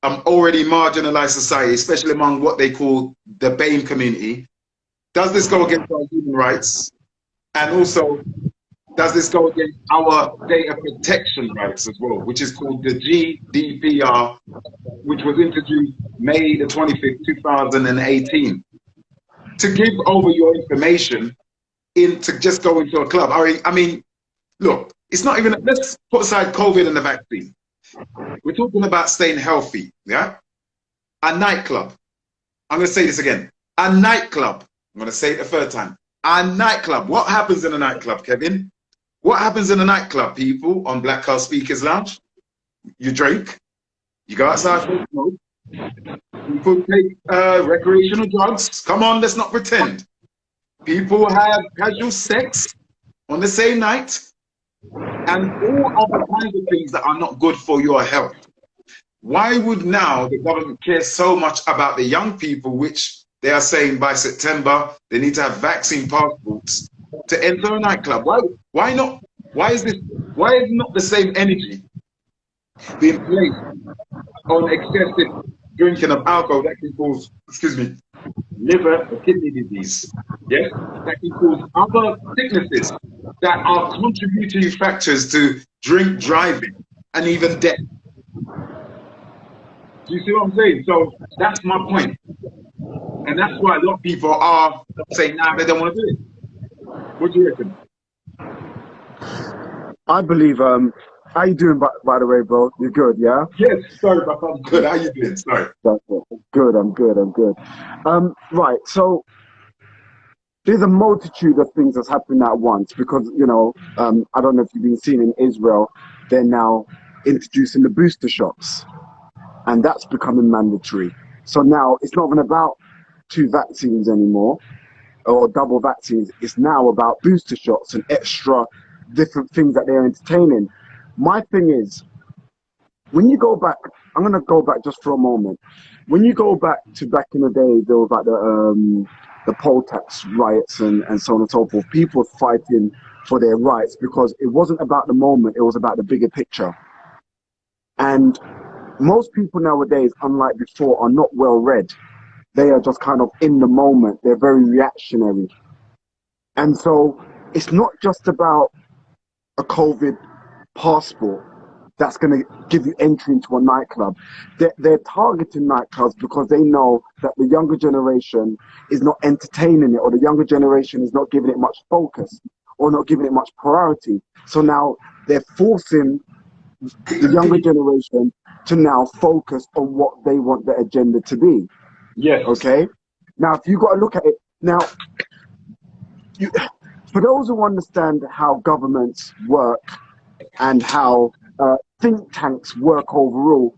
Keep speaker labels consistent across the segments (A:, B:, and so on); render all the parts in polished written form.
A: already marginalized society, especially among what they call the BAME community? Does this go against our human rights? And also, does this go against our data protection rights as well, which is called the GDPR, which was introduced May the 25th, 2018, to give over your information to just go into a club? I mean, look, it's not even, let's put aside COVID and the vaccine. We're talking about staying healthy, yeah? A nightclub. I'm going to say this again. A nightclub. I'm going to say it the third time. A nightclub. What happens in a nightclub, Kevin? What happens in a nightclub, people, on Black Car Speakers Lounge? You drink, you go outside for a smoke, people take recreational drugs. Come on, let's not pretend. People have casual sex on the same night, and all other kinds of things that are not good for your health. Why would now the government care so much about the young people, which they are saying by September they need to have vaccine passports to enter a nightclub? Why not? Why is not the same energy being placed on excessive drinking of alcohol that can cause, excuse me, liver or kidney disease? Yes, that can cause other sicknesses that are contributing factors to drink driving and even death. Do you see what I'm saying? So that's my point. And that's why a lot of people are saying, nah, they don't want to do it. What do you reckon?
B: I believe, how you doing, by the way, bro? You're good, yeah?
A: Yes, sorry, but I'm good. How you doing? Sorry.
B: Good, I'm good. Right, so there's a multitude of things that's happening at once because, you know, I don't know if you've been seeing in Israel, they're now introducing the booster shots, and that's becoming mandatory. So now it's not even about 2 vaccines anymore or double vaccines. It's now about booster shots and extra different things that they're entertaining. My thing is, when you go back, I'm going to go back just for a moment. When you go back in the day, there was like the poll tax riots and so on and so forth. People fighting for their rights because it wasn't about the moment, it was about the bigger picture. And most people nowadays, unlike before, are not well read. They are just kind of in the moment. They're very reactionary. And so it's not just about a COVID passport that's going to give you entry into a nightclub. They're targeting nightclubs because they know that the younger generation is not entertaining it, or the younger generation is not giving it much focus or not giving it much priority. So now they're forcing the younger generation to now focus on what they want the agenda to be.
A: Yes.
B: Okay. Now, if you got to look at it now, for those who understand how governments work and how think tanks work overall,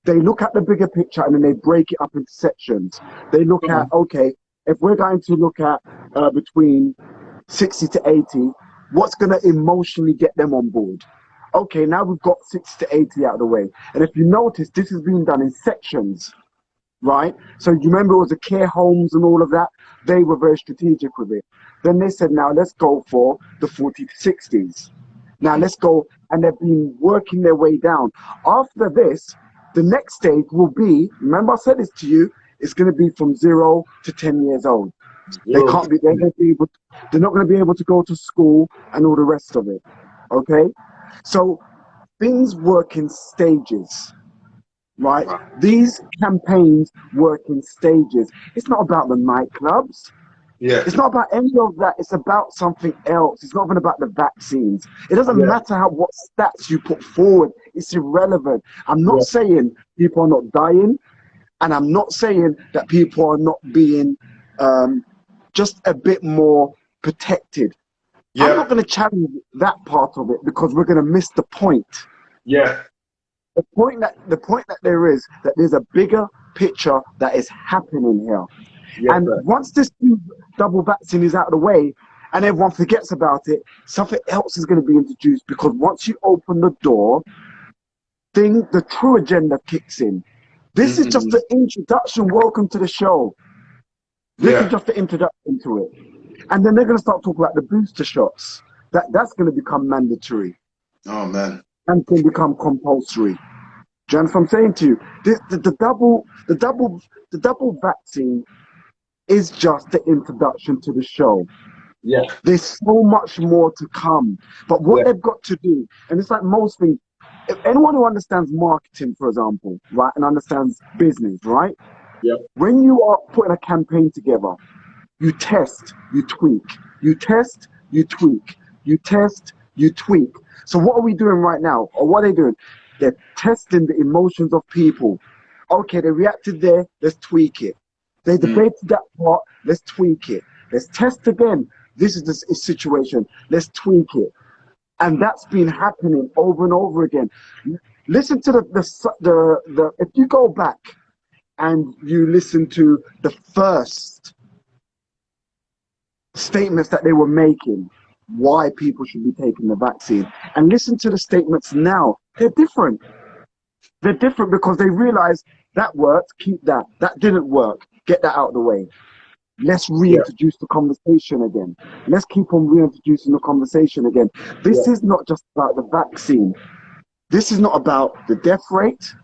B: they look at the bigger picture and then they break it up into sections. They look at, okay, if we're going to look at between 60 to 80, what's going to emotionally get them on board? Okay, now we've got 60 to 80 out of the way. And if you notice, this is being done in sections, right? So you remember it was the care homes and all of that? They were very strategic with it. Then they said, now let's go for the 40 to 60s. Now let's go, and they've been working their way down. After this, the next stage will be, remember I said this to you, it's going to be from 0 to 10 years old. They can't be, they're not going to be able to go to school and all the rest of it. Okay? So things work in stages, right? These campaigns work in stages. It's not about the nightclubs.
A: Yeah.
B: It's not about any of that. It's about something else. It's not even about the vaccines. It doesn't matter what stats you put forward. It's irrelevant. I'm not saying people are not dying, and I'm not saying that people are not being just a bit more protected. I'm not going to challenge that part of it because we're going to miss the point.
A: Yeah.
B: The point that there is that there's a bigger picture that is happening here. Yeah, and once this double vaccine is out of the way and everyone forgets about it, something else is going to be introduced, because once you open the door, the true agenda kicks in. This is just the introduction. Welcome to the show. This is just the introduction to it. And then they're going to start talking about the booster shots. That's going to become mandatory.
A: Oh, man.
B: And can become compulsory. Do you understand what I'm saying to you? The double vaccine is just the introduction to the show.
A: Yeah,
B: There's so much more to come. But what
A: yeah,
B: they've got to do, and it's like most things, if anyone who understands marketing, for example, right, and understands business, right,
A: yeah,
B: when you are putting a campaign together, you test, you tweak, you test, you tweak, you test, you tweak. So what are we doing right now? Or what are they doing? They're testing the emotions of people. Okay, they reacted there, let's tweak it. They
A: mm,
B: debated that part, let's tweak it. Let's test again. This is the situation. Let's tweak it. And that's been happening over and over again. Listen to the if you go back and you listen to the first statements that they were making, why people should be taking the vaccine, and listen to the statements now, they're different. They're different because they realize that worked, keep that. That didn't work, get that out of the way. Let's
A: yeah,
B: reintroduce the conversation again. Let's keep on reintroducing the conversation again.
A: yeah,
B: This is not just about the vaccine. This is not about the death rate,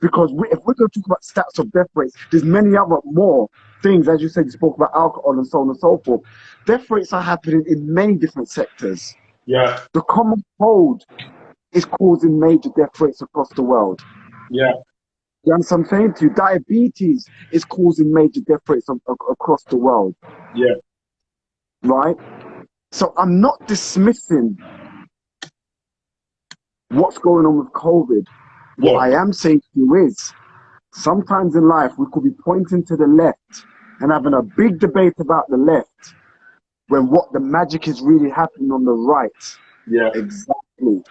B: because if we're going to talk about stats of death rates, there's many other more things. As you said, you spoke about alcohol and so on and so forth. Death rates are happening in many different sectors.
A: yeah,
B: The common cold is causing major death rates across the world.
A: yeah,
B: You understand what I'm saying to you? Diabetes is causing major death rates across the world,
A: yeah,
B: right? So I'm not dismissing what's going on with COVID. What
A: yeah,
B: I am saying to you is, sometimes in life we could be pointing to the left and having a big debate about the left when what the magic is really happening on the right.
A: yeah,
B: Exactly.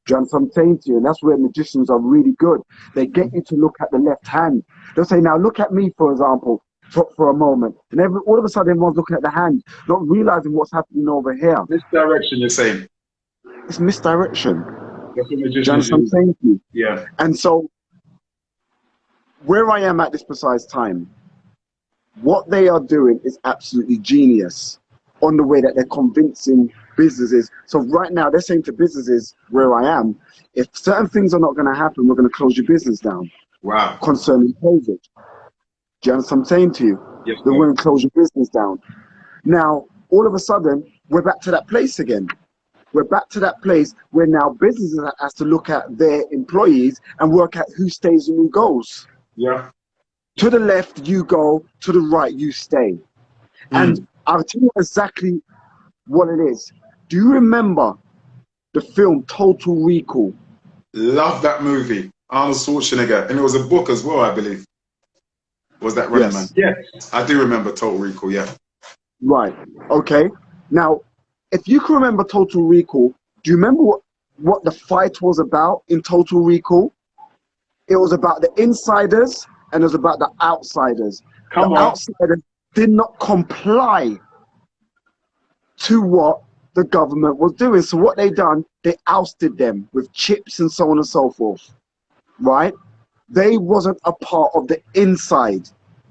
B: Do you understand what I'm saying to you? And that's where magicians are really good. They get you to look at the left hand. They'll say, now look at me, for example, for a moment. And all of a sudden, everyone's looking at the hand, not realizing what's happening over here.
A: this direction you're saying.
B: It's misdirection.
A: That's what
B: Do you
A: magicians
B: understand what I'm
A: use.
B: saying to you?
A: Yeah,
B: And so, where I am at this precise time, what they are doing is absolutely genius on the way that they're convincing businesses. So right now, they're saying to businesses where I am, if certain things are not going to happen, we're going to close your business down
A: wow.
B: concerning COVID. Do you understand what I'm saying to you?
A: Yes,
B: They're
A: sir.
B: going to close your business down. Now, all of a sudden, we're back to that place again. We're back to that place where now businesses has to look at their employees and work out who stays and who goes.
A: Yeah.
B: To the left, you go. To the right, you stay. And
A: Mm.
B: I'll tell you exactly what it is. Do you remember the film Total Recall?
A: Love that movie. Arnold Schwarzenegger. And it was a book as well, I believe. Was that Running Man?
B: Yes.
A: Yes. I do remember Total Recall, yeah.
B: Right. Okay. Now, if you can remember Total Recall, do you remember what the fight was about in Total Recall? It was about the insiders and it was about the outsiders. The
A: Come on.
B: outsiders did not comply to what the government was doing. So what they done, they ousted them with chips and so on and so forth. Right? They wasn't a part of the inside.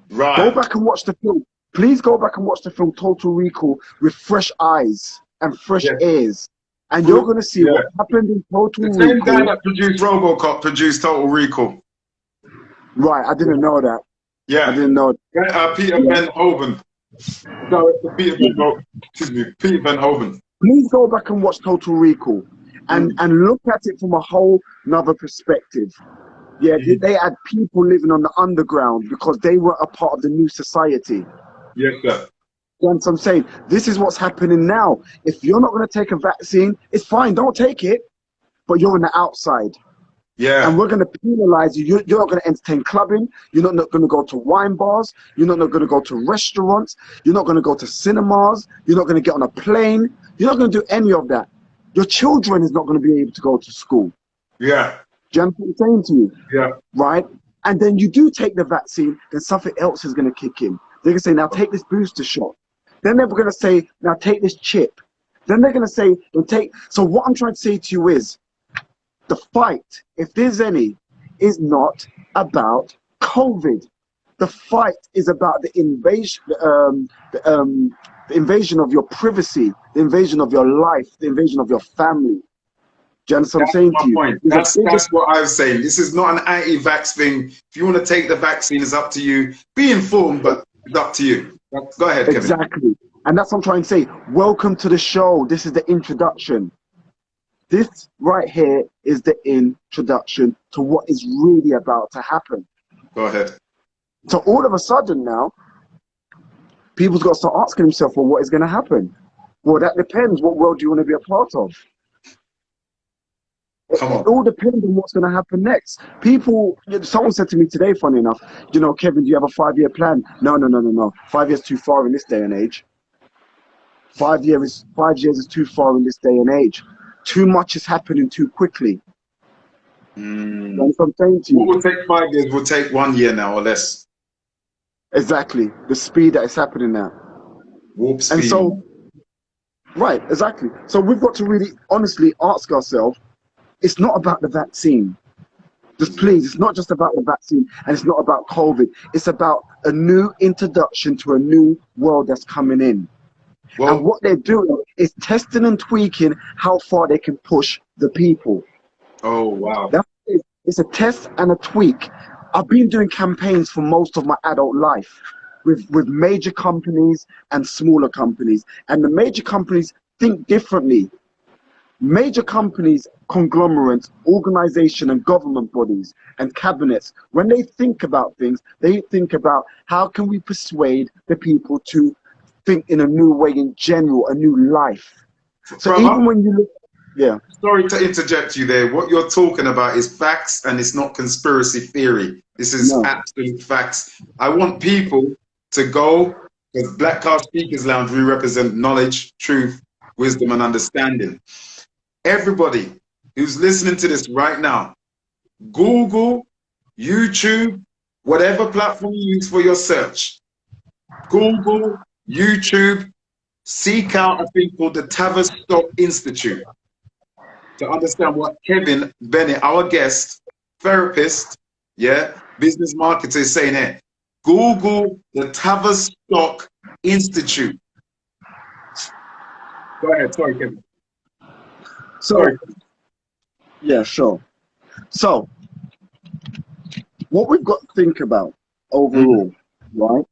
B: Go
A: Right.
B: back and watch the film. Please go back and watch the film Total Recall with fresh eyes and fresh
A: Yes.
B: ears. And you're going to see
A: Yeah.
B: what happened in Total
A: The same guy
B: Recall.
A: that produced RoboCop produced Total Recall.
B: Right, I didn't know that. I
A: Yeah.
B: didn't know.
A: Peter
B: Yeah.
A: Van Hoven. Director Peter Van Hoven. Excuse me. Peter Van Hoven.
B: Please go back and watch Total Recall and look at it from a whole nother perspective. Yeah, they had people living on the underground because they were a part of the new society.
A: Yes, sir.
B: You know what I'm saying? This is what's happening now. If you're not going to take a vaccine, it's fine, don't take it, but you're on the outside.
A: Yeah.
B: And we're going to penalize you. You're not going to entertain clubbing. You're not going to go to wine bars. You're not going to go to restaurants. You're not going to go to cinemas. You're not going to get on a plane. You're not going to do any of that. Your children is not going to be able to go to school.
A: Yeah.
B: Do you understand what I'm saying to you?
A: Yeah.
B: Right? And then you do take the vaccine, then something else is going to kick in. They're going to say, now take this booster shot. Then they're going to say, now take this chip. Then they're going to say, don't take. So what I'm trying to say to you is, the fight, if there's any, is not about COVID. The fight is about the invasion, the invasion of your privacy, the invasion of your life, the invasion of your family. Do you understand what I'm
A: That's
B: saying
A: my
B: to you?
A: point.
B: There's a bigger,
A: That's what I was saying. This is not an anti-vax thing. If you want to take the vaccine, it's up to you. Be informed, but it's up to you. Go ahead, Kevin.
B: exactly. And that's what I'm trying to say. Welcome to the show. This is the introduction. This right here is the introduction to what is really about to happen.
A: Go ahead.
B: So all of a sudden now, people's got to start asking themselves, well, what is going to happen? Well, that depends. What world do you want to be a part of?
A: Come
B: It
A: on.
B: all depends on what's going to happen next. People, someone said to me today, funny enough, Kevin, do you have a 5-year plan? No, no, no, no, no. 5 years too far in this day and age. 5 years is too far in this day and age. Too much is happening too quickly. That's what I'm saying to you.
A: What will take 5 years will take 1 year now or less.
B: Exactly. The speed that is happening now.
A: Warp speed.
B: And so, right, exactly. So we've got to really honestly ask ourselves, it's not about the vaccine. Just please, it's not just about the vaccine and it's not about COVID. It's about a new introduction to a new world that's coming in.
A: Well,
B: and what they're doing is testing and tweaking how far they can push the people.
A: Oh, wow.
B: It's a test and a tweak. I've been doing campaigns for most of my adult life with major companies and smaller companies. And the major companies think differently. Major companies, conglomerates, organization and government bodies and cabinets, when they think about things, they think about how can we persuade the people to think in a new way in general, a new life. So
A: Brother,
B: even when you look, yeah.
A: Sorry to interject you there. What you're talking about is facts and it's not conspiracy theory. This is absolute facts. I want people to go, because Black Card Speakers Lounge, we represent knowledge, truth, wisdom and understanding. Everybody who's listening to this right now, Google, YouTube, whatever platform you use for your search, Google, YouTube, seek out a thing called the Tavistock Institute to understand what Kevin Bennett, our guest, therapist, business marketer, is saying here. Google the Tavistock Institute. Go ahead, sorry, Kevin.
B: So, yeah, sure. So, what we've got to think about overall, right?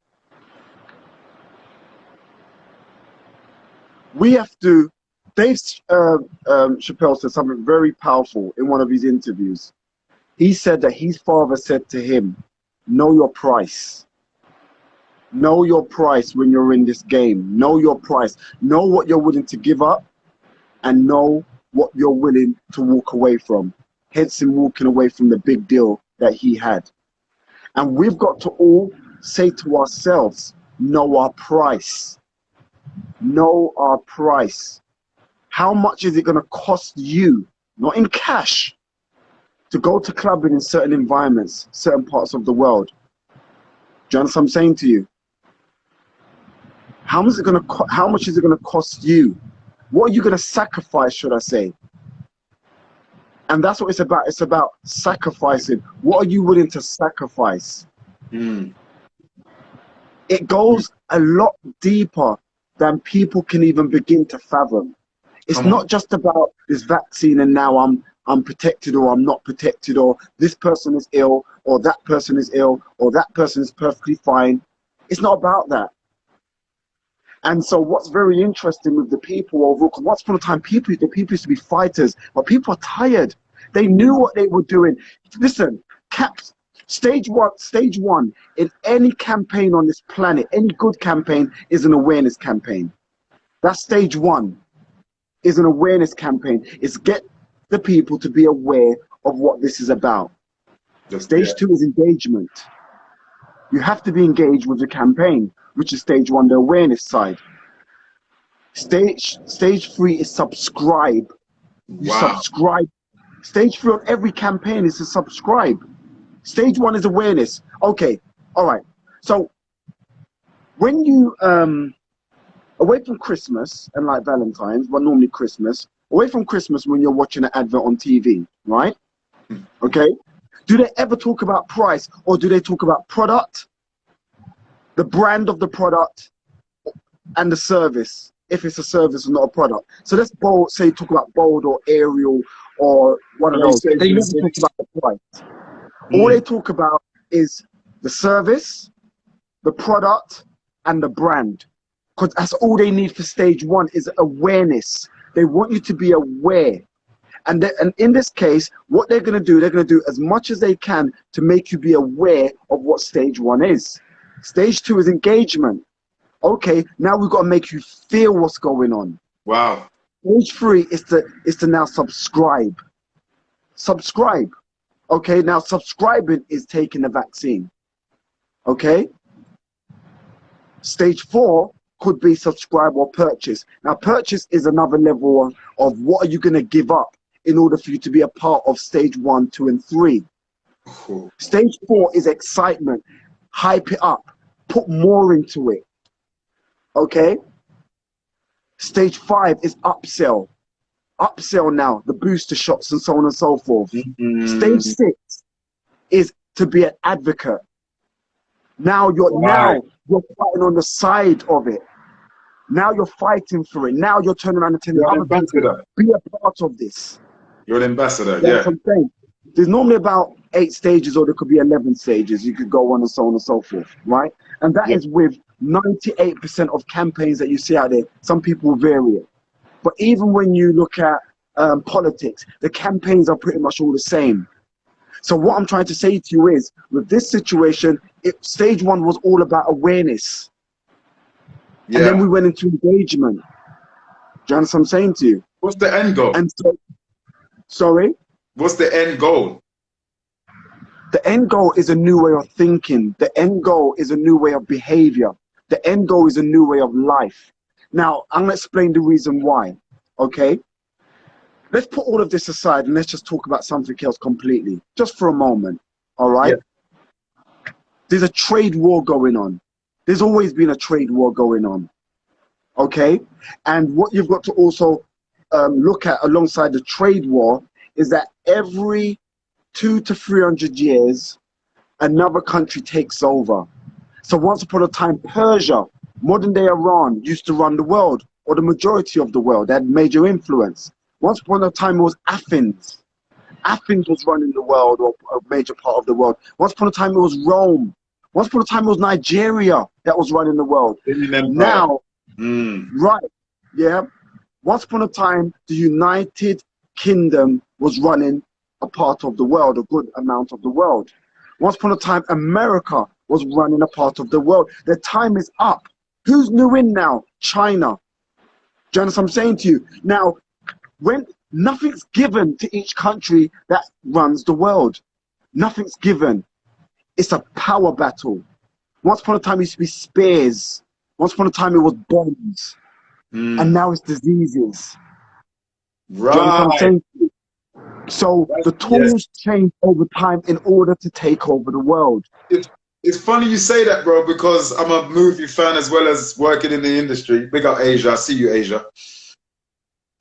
B: We have to, Dave Chappelle said something very powerful in one of his interviews. He said that his father said to him, know your price. Know your price when you're in this game. Know your price. Know what you're willing to give up and know what you're willing to walk away from. Hence him walking away from the big deal that he had. And we've got to all say to ourselves, know our price. Know our price. How much is it going to cost you, not in cash, to go to clubbing in certain environments, certain parts of the world? Do you understand what I'm saying to you? How much is it going to cost you? What are you going to sacrifice, should I say? And that's what it's about. It's about sacrificing. What are you willing to sacrifice? It goes a lot deeper than people can even begin to fathom. It's not just about this vaccine and now I'm protected or I'm not protected, or this person is ill or that person is ill or that person is perfectly fine. It's not about that. And so what's very interesting with the people overall, because once upon a time, the people used to be fighters, but people are tired. They knew what they were doing. Listen, stage one in any campaign on this planet, any good campaign is an awareness campaign. That's stage one, is an awareness campaign. It's get the people to be aware of what this is about. Stage two is engagement. You have to be engaged with the campaign, which is stage one, the awareness side. Stage three is subscribe. You subscribe. Stage three on every campaign is to subscribe. Stage one is awareness. Okay, all right. So when you, away from Christmas and like Valentine's, but normally Christmas, away from Christmas when you're watching an advert on TV, right? Okay. Do they ever talk about price, or do they talk about product, the brand of the product, and the service, if it's a service or not a product? So let's talk about Bold or Ariel or one of those. They never
A: PlayStation
B: talk
A: 6.
B: about the price. All they talk about is the service, the product, and the brand. Because that's all they need for stage one is awareness. They want you to be aware. And in this case, what they're going to do, they're going to do as much as they can to make you be aware of what stage one is. Stage two is engagement. Okay, now we've got to make you feel what's going on.
A: Wow.
B: Stage three is to now subscribe. Subscribe. Okay, now subscribing is taking the vaccine. Okay? Stage four could be subscribe or purchase. Now, purchase is another level of what are you going to give up in order for you to be a part of stage 1, 2, and 3.
A: Cool.
B: Stage 4 is excitement. Hype it up. Put more into it. Okay? Stage 5 is upsell. Upsell now, the booster shots and so on and so forth. Stage 6 is to be an advocate. Now you're fighting on the side of it. Now you're fighting for it. Now you're turning around and telling other people, be a part of this.
A: You're an ambassador,
B: That's what I'm saying. There's normally about 8 stages, or there could be 11 stages. You could go on and so on and so forth, right? And that is with 98% of campaigns that you see out there. Some people vary it. But even when you look at politics, the campaigns are pretty much all the same. So what I'm trying to say to you is, with this situation, stage 1 was all about awareness. And then we went into engagement. Do you understand what I'm saying to you?
A: What's the end goal?
B: And so, sorry?
A: What's the end goal?
B: The end goal is a new way of thinking. The end goal is a new way of behavior. The end goal is a new way of life. Now, I'm going to explain the reason why, okay? Let's put all of this aside and let's just talk about something else completely, just for a moment, all right? Yeah. There's a trade war going on. There's always been a trade war going on, okay? And what you've got to also look at alongside the trade war is that every 200 to 300 years, another country takes over. So once upon a time, Persia, modern day Iran, used to run the world, or the majority of the world. They had major influence. Once upon a time, it was Athens. Athens was running the world, or a major part of the world. Once upon a time, it was Rome. Once upon a time, it was Nigeria that was running the world. Now, right, yeah. Once upon a time, the United Kingdom was running a part of the world, a good amount of the world. Once upon a time, America was running a part of the world. Their time is up. Who's new in now? China. Do you understand what I'm saying to you? Now, when nothing's given to each country that runs the world, nothing's given. It's a power battle. Once upon a time, it used to be spears. Once upon a time, it was bombs. And now it's diseases.
A: Right.
B: Do you understand what I'm saying? So the tools change over time in order to take over the world.
A: It's funny you say that, bro, because I'm a movie fan as well as working in the industry. Big up Asia. I see you, Asia.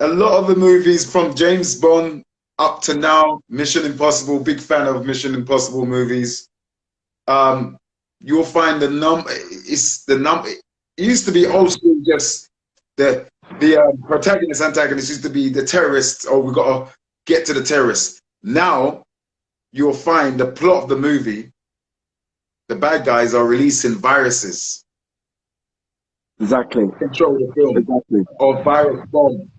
A: A lot of the movies from James Bond up to now, Mission Impossible, big fan of Mission Impossible movies. You'll find it used to be also just the protagonist, antagonist used to be the terrorists, or we got to get to the terrorists. Now you'll find the plot of the movie, the bad guys are releasing viruses.
B: Exactly.
A: Control the film.
B: Exactly.
A: Or virus bomb,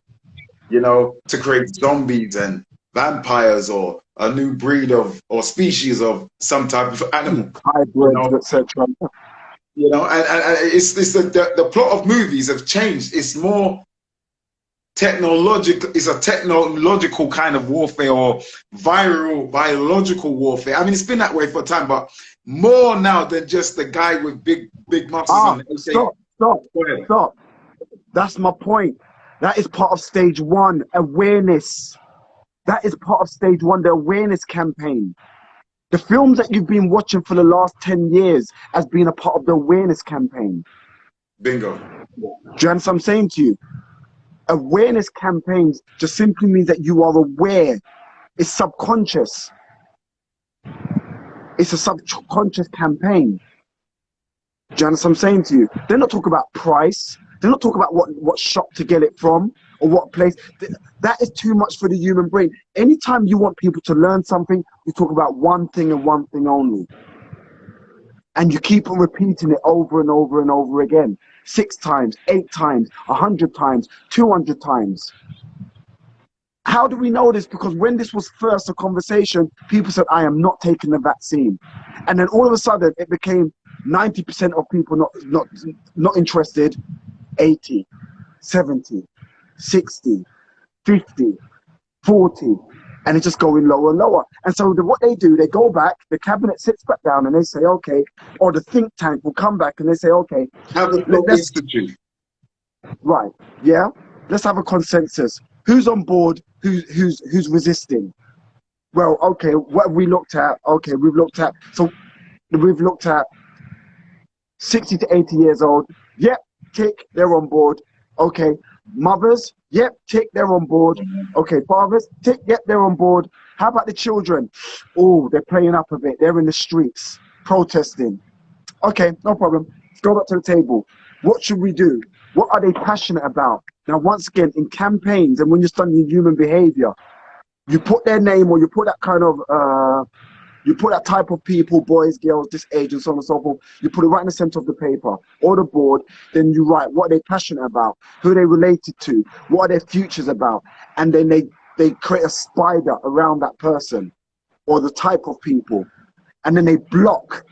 A: you know, to create zombies and vampires, or a new breed of or species of some type of animal.
B: Hybrids, etc.
A: You know, and it's the plot of movies have changed. It's more technological. It's a technological kind of warfare, or biological warfare. I mean, it's been that way for a time, but more now than just the guy with big muscles.
B: Stop. That's my point. That is part of stage 1, awareness. That is part of stage 1, the awareness campaign. The films that you've been watching for the last 10 years has been a part of the awareness campaign.
A: Bingo.
B: Do you understand what I'm saying to you? Awareness campaigns just simply means that you are aware. It's subconscious. It's a subconscious campaign. Do you understand what I'm saying to you? They're not talking about price. They're not talking about what shop to get it from, or what place. That is too much for the human brain. Anytime you want people to learn something, you talk about one thing and one thing only. And you keep on repeating it over and over and over again. 6 times, 8 times, 100 times, 200 times. How do we know this? Because when this was first a conversation, people said, I am not taking the vaccine. And then all of a sudden it became 90% of people not interested, 80, 70, 60, 50, 40, and it's just going lower and lower. And so what they do, they go back, the cabinet sits back down and they say, okay, or the think tank will come back and they say, okay,
A: Have a thought institute.
B: Right, yeah, let's have a consensus. Who's on board? Who's resisting? Well, okay, what have we looked at? Okay, we've looked at 60 to 80 years old. Yep, tick, they're on board. Okay, mothers, yep, tick, they're on board. Okay, fathers, tick, yep, they're on board. How about the children? Oh, they're playing up a bit. They're in the streets protesting. Okay, no problem. Let's go back to the table. What should we do? What are they passionate about? Now, once again, in campaigns and when you're studying human behavior, you put their name or you put that kind of, you put that type of people, boys, girls, this age, and so on and so forth, you put it right in the center of the paper or the board, then you write what they're passionate about, who they related to, what are their futures about, and then they create a spider around that person or the type of people, and then they block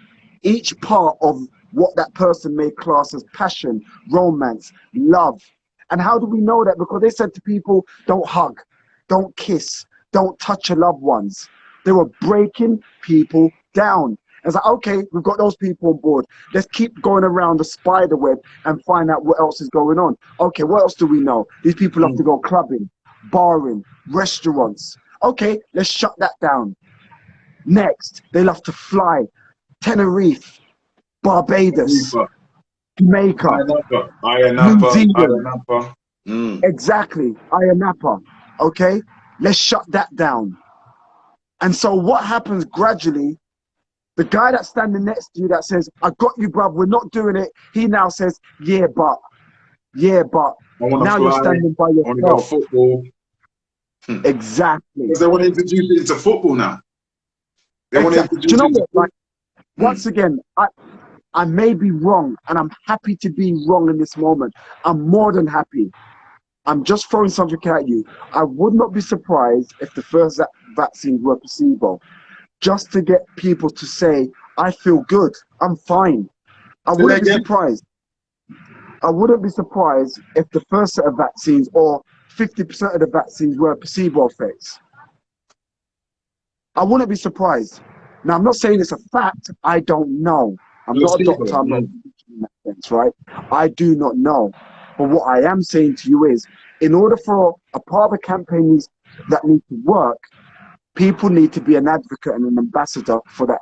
B: each part of what that person may class as passion, romance, love. And how do we know that? Because they said to people, don't hug, don't kiss, don't touch your loved ones. They were breaking people down. It's like, okay, we've got those people on board. Let's keep going around the spider web and find out what else is going on. Okay, what else do we know? These people love to go clubbing, barring, restaurants. Okay, let's shut that down. Next, they love to fly. Tenerife, Barbados, Jamaica, New Zealand. Exactly, Ayanapa. Okay, let's shut that down. And so what happens gradually, the guy that's standing next to you that says, I got you, bruv, we're not doing it. He now says, yeah, but. Now you're standing by yourself.
A: I want to go football.
B: Exactly.
A: Because they want to introduce it into football now. They want to introduce
B: Do you know
A: it
B: what? Like, once again, I may be wrong, and I'm happy to be wrong in this moment. I'm more than happy. I'm just throwing something at you. I would not be surprised if the first vaccines were placebo, just to get people to say, I feel good, I'm fine. I wouldn't be surprised. I wouldn't be surprised if the first set of vaccines or 50% of the vaccines were placebo effects. I wouldn't be surprised. Now, I'm not saying it's a fact. I don't know. I'm not a doctor. I'm not in that sense, right? I do not know. But what I am saying to you is, in order for a part of a campaign that needs to work, people need to be an advocate and an ambassador for that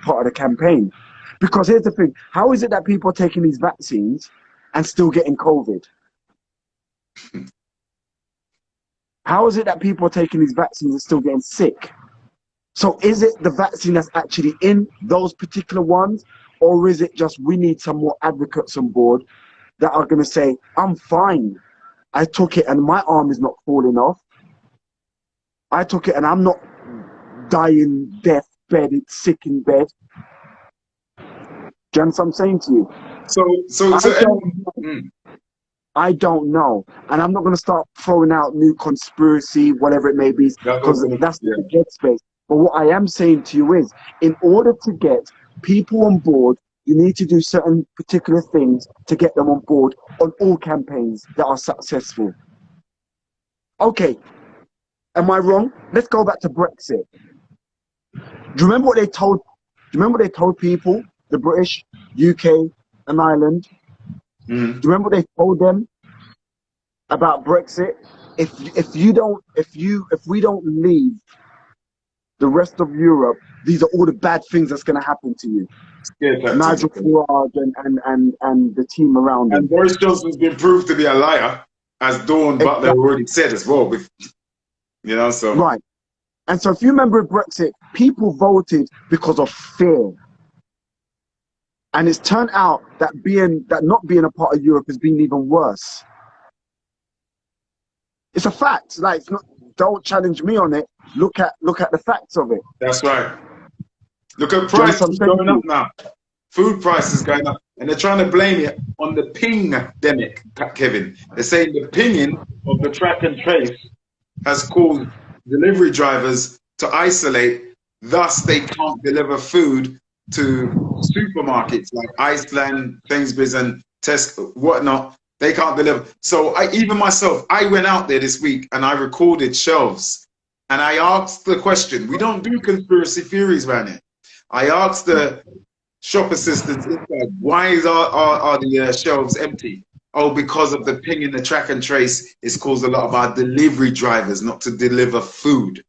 B: part of the campaign. Because here's the thing: how is it that people are taking these vaccines and still getting COVID? How is it that people are taking these vaccines and still getting sick? So is it the vaccine that's actually in those particular ones, or is it just we need some more advocates on board that are going to say, I'm fine. I took it and my arm is not falling off. I took it and I'm not dying, death, sick in bed. Do you understand what I'm saying to you? I don't know. And I'm not going to start throwing out new conspiracy, whatever it may be, because that's the headspace. But what I am saying to you is, in order to get people on board, you need to do certain particular things to get them on board on all campaigns that are successful. Okay, am I wrong? Let's go back to Brexit. Do you remember what they told? Do you remember what they told people, the British, UK, and Ireland? Do you remember what they told them about Brexit? If we don't leave the rest of Europe, these are all the bad things that's going to happen to you. Nigel Farage and the team around him.
A: And Boris Johnson's been proved to be a liar, as Dawn Butler already said as well. So
B: right. And so if you remember Brexit, people voted because of fear. And it's turned out that not being a part of Europe has been even worse. It's a fact. Like, it's not, don't challenge me on it. Look at the facts of it.
A: That's right. Look at
B: Do you understand
A: prices
B: what I'm
A: going up
B: saying?
A: now. Food prices going up, and they're trying to blame it on the ping-demic, Kevin. They're saying the pinging of the track and trace has caused delivery drivers to isolate, thus they can't deliver food to supermarkets like Iceland, Sainsbury's and Tesco, whatnot. They can't deliver. So even myself, I went out there this week and I recorded shelves and I asked the question. We don't do conspiracy theories around here. I asked the shop assistants inside, why are the shelves empty? Oh, because of the ping in the track and trace, it's caused a lot of our delivery drivers not to deliver food.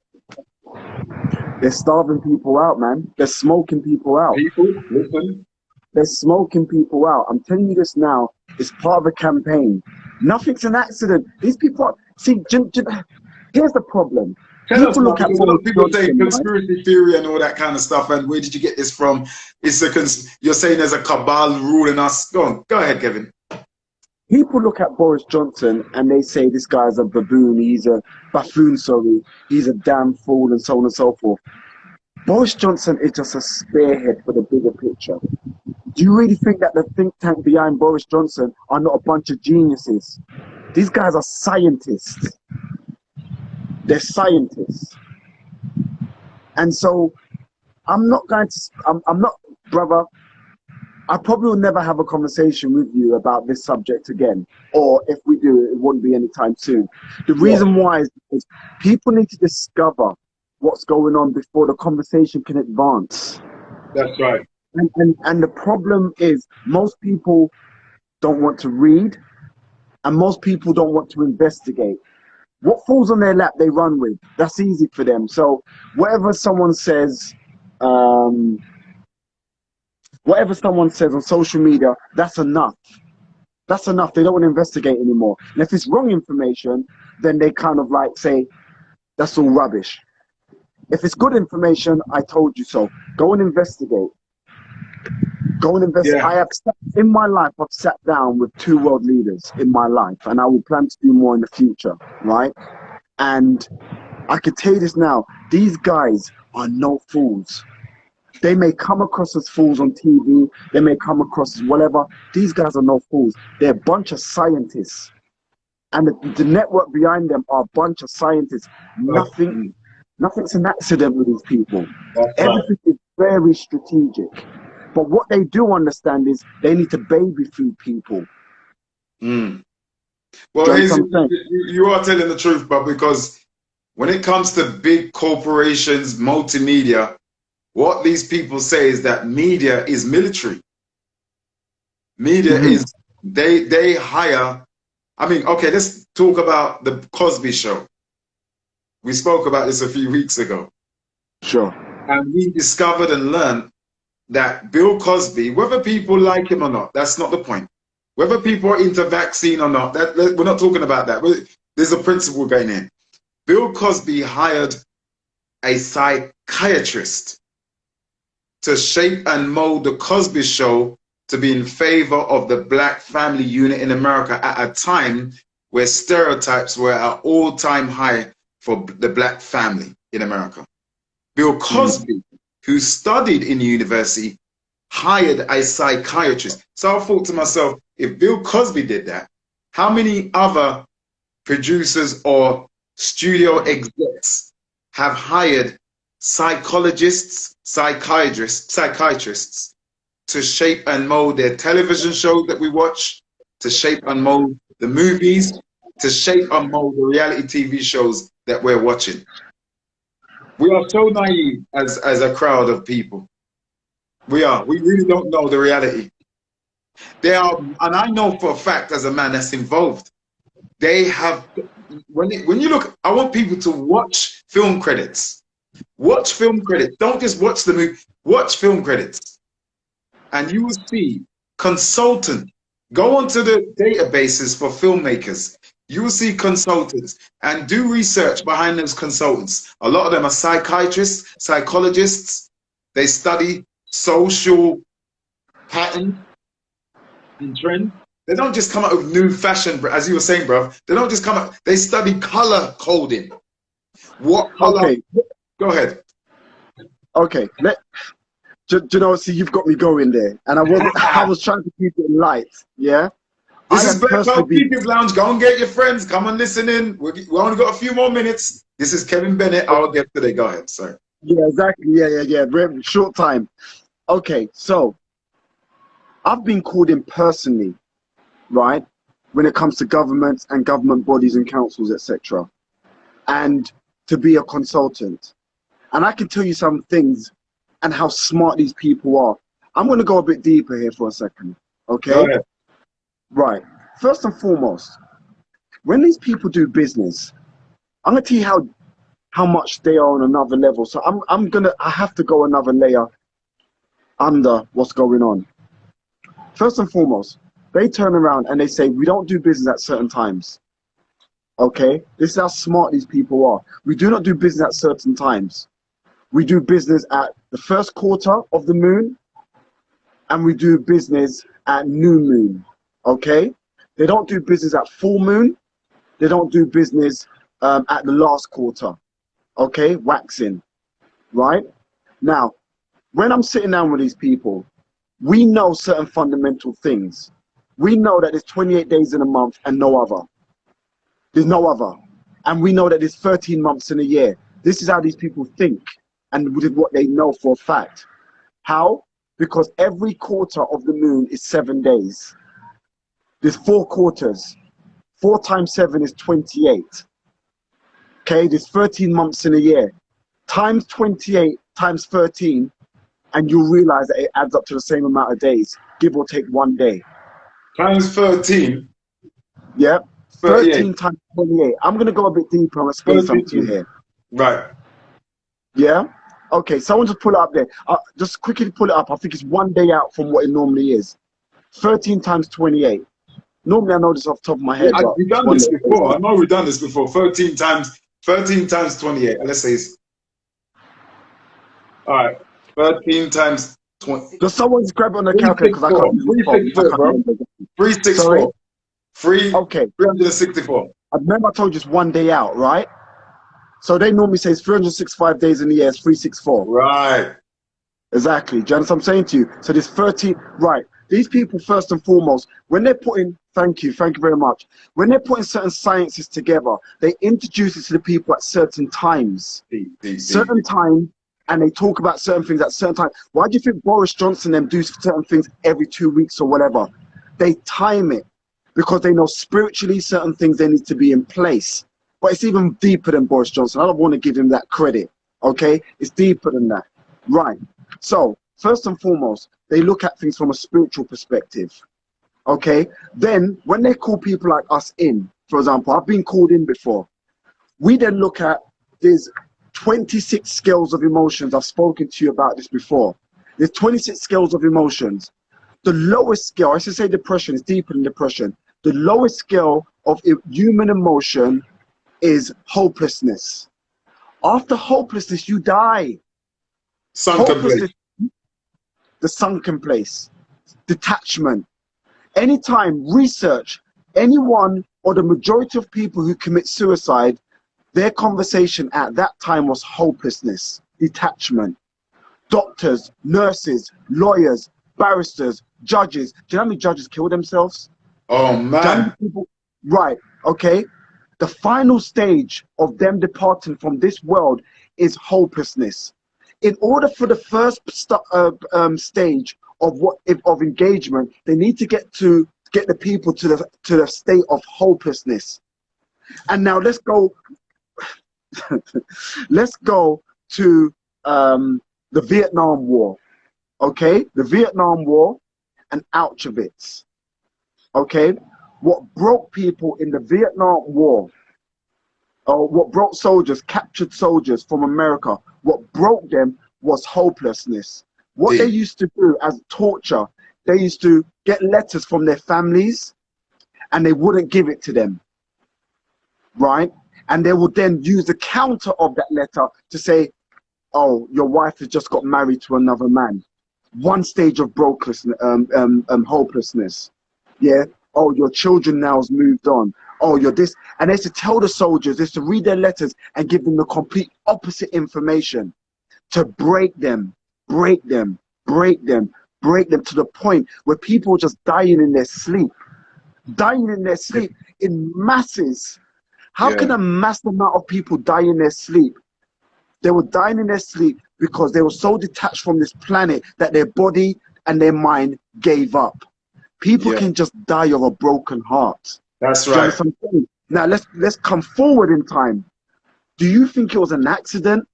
B: They're starving people out, man. They're smoking people out.
A: People, listen.
B: They're smoking people out. I'm telling you this now. It's part of a campaign. Nothing's an accident. These people see. Here's the problem.
A: Tell us now,
B: Look at
A: because a lot of people say
B: Johnson,
A: conspiracy theory and all that kind of stuff. And where did you get this from? You're saying there's a cabal ruling us. Go ahead, Kevin.
B: People look at Boris Johnson and they say this guy's a baboon. He's a buffoon. Sorry, he's a damn fool, and so on and so forth. Boris Johnson is just a spearhead for the bigger picture. Do you really think that the think tank behind Boris Johnson are not a bunch of geniuses? These guys are scientists. They're scientists. And so I'm not, brother, I probably will never have a conversation with you about this subject again. Or if we do, it wouldn't be anytime soon. The reason why is because people need to discover what's going on before the conversation can advance.
A: That's right.
B: And the problem is most people don't want to read and most people don't want to investigate. What falls on their lap, they run with. That's easy for them. So whatever someone says on social media, that's enough. That's enough. They don't want to investigate anymore. And if it's wrong information, then they kind of like say, that's all rubbish. If it's good information, I told you so. Go and investigate. Go and investigate.
A: Yeah.
B: In my life, I've sat down with 2 world leaders in my life, and I will plan to do more in the future, right? And I can tell you this now, these guys are no fools. They may come across as fools on TV, they may come across as whatever. These guys are no fools. They're a bunch of scientists. And the network behind them are a bunch of scientists. Nothing's an accident with these people. Everything is very strategic. But what they do understand is they need to baby food people.
A: Well, you are telling the truth, but because when it comes to big corporations, multimedia, what these people say is that media is military. Media is, they hire, I mean, okay, let's talk about the Cosby Show. We spoke about this a few weeks ago.
B: Sure.
A: And we discovered and learned that Bill Cosby, whether people like him or not, that's not the point. Whether people are into vaccine or not, we're not talking about that. There's a principle going in. Bill Cosby hired a psychiatrist to shape and mold the Cosby Show to be in favor of the black family unit in America at a time where stereotypes were at all-time high for the black family in America. Bill Cosby, who studied in university, hired a psychiatrist. So I thought to myself, if Bill Cosby did that, how many other producers or studio execs have hired psychologists, psychiatrists to shape and mold their television shows that we watch, to shape and mold the movies, to shape and mold the reality TV shows that we're watching? We are so naive as a crowd of people. We really don't know the reality. And I know for a fact, as a man that's involved, they have, when you look, I want people to watch film credits. Watch film credits. Don't just watch the movie. Watch film credits. And you will see consultant. Go onto the databases for filmmakers. You will see consultants and do research behind those consultants. A lot of them are psychiatrists, psychologists. They study social patterns and trends. They don't just come out with new fashion, as you were saying, bro. They don't just come out. They study color coding. What color?
B: Okay.
A: Go ahead.
B: Okay. You know, see, you've got me going there, and I was trying to keep it light. Yeah.
A: This
B: I
A: is
B: have
A: Black Pearl
B: personally been.
A: People's Lounge. Go and get your friends. Come and listen in. We only got a few more minutes. This is Kevin Bennett, our guest today. Go ahead. Sorry.
B: Yeah, exactly. Yeah. Very short time. Okay, so I've been called in personally, right, when it comes to governments and government bodies and councils, etc., and to be a consultant. And I can tell you some things and how smart these people are. I'm going to go a bit deeper here for a second.
A: Go
B: Okay?
A: ahead.
B: Right. First and foremost, when these people do business, I'm going to tell you how much they are on another level. So I have to go another layer under what's going on. First and foremost, they turn around and they say, we don't do business at certain times. Okay? This is how smart these people are. We do not do business at certain times. We do business at the first quarter of the moon, and we do business at new moon. Okay? They don't do business at full moon. They don't do business at the last quarter. Okay? Waxing. Right? Now, when I'm sitting down with these people, we know certain fundamental things. We know that there's 28 days in a month and no other. There's no other. And we know that there's 13 months in a year. This is how these people think and what they know for a fact. How? Because every quarter of the moon is 7 days. There's 4 quarters. 4 times 7 is 28. Okay, there's 13 months in a year. Times 28 times 13, and you'll realize that it adds up to the same amount of days, give or take 1 day.
A: Times 13.
B: Yep.
A: 38.
B: 13 times 28. I'm going to go a bit deeper and explain something to you here.
A: Right.
B: Yeah? Okay, someone just pull it up there. Just quickly pull it up. I think it's 1 day out from what it normally is. 13 times 28. Normally I know this off the top of my head.
A: We've done this before. I know we've done this before. 13 times 28. Let's say it's... All right. 13 times 20.
B: Just someone's grab it on the calculator because I can't use the phone.
A: 364, bro. 364.
B: Okay.
A: 364.
B: I remember I told you it's 1 day out, right? So they normally say it's 365 days in the year, it's 364.
A: Right.
B: Exactly. Do you understand what I'm saying to you? So there's 13, right. These people, first and foremost, when they're putting, thank you very much. When they're putting certain sciences together, they introduce it to the people at certain times. Certain time, and they talk about certain things at certain time. Why do you think Boris Johnson and them do certain things every 2 weeks or whatever? They time it because they know spiritually certain things they need to be in place. But it's even deeper than Boris Johnson. I don't want to give him that credit, okay? It's deeper than that. Right. So, first and foremost, they look at things from a spiritual perspective, okay? Then, when they call people like us in, for example, I've been called in before. We then look at, there's 26 scales of emotions. I've spoken to you about this before. There's 26 scales of emotions. The lowest scale, I should say depression, is deeper than depression. The lowest scale of human emotion is hopelessness. After hopelessness, you die.
A: Sunken place.
B: The sunken place. Detachment. Anytime, research, anyone or the majority of people who commit suicide, their conversation at that time was hopelessness, detachment. Doctors, nurses, lawyers, barristers, judges. Do you know how many judges kill themselves?
A: Oh, man.
B: Right, okay. The final stage of them departing from this world is hopelessness. In order for the first stage of engagement, they need to get the people to the state of hopelessness. And now let's go. Let's go to the Vietnam War. Okay, the Vietnam War and Auschwitz. Okay, what broke people in the Vietnam War, or what broke soldiers, captured soldiers from America, what broke them was hopelessness. What they used to do as torture, they used to get letters from their families and they wouldn't give it to them, right? And they would then use the counter of that letter to say, oh, your wife has just got married to another man. One stage of hopelessness. Yeah. oh, your children now's moved on. Oh, you're this. And they used to tell the soldiers, they used to read their letters and give them the complete opposite information to break them, break them, break them, break them to the point where people were just dying in their sleep, in masses. How can a mass amount of people die in their sleep? They were dying in their sleep because they were so detached from this planet that their body and their mind gave up. People can just die of a broken heart.
A: That's right.
B: Now let's come forward in time. Do you think it was an accident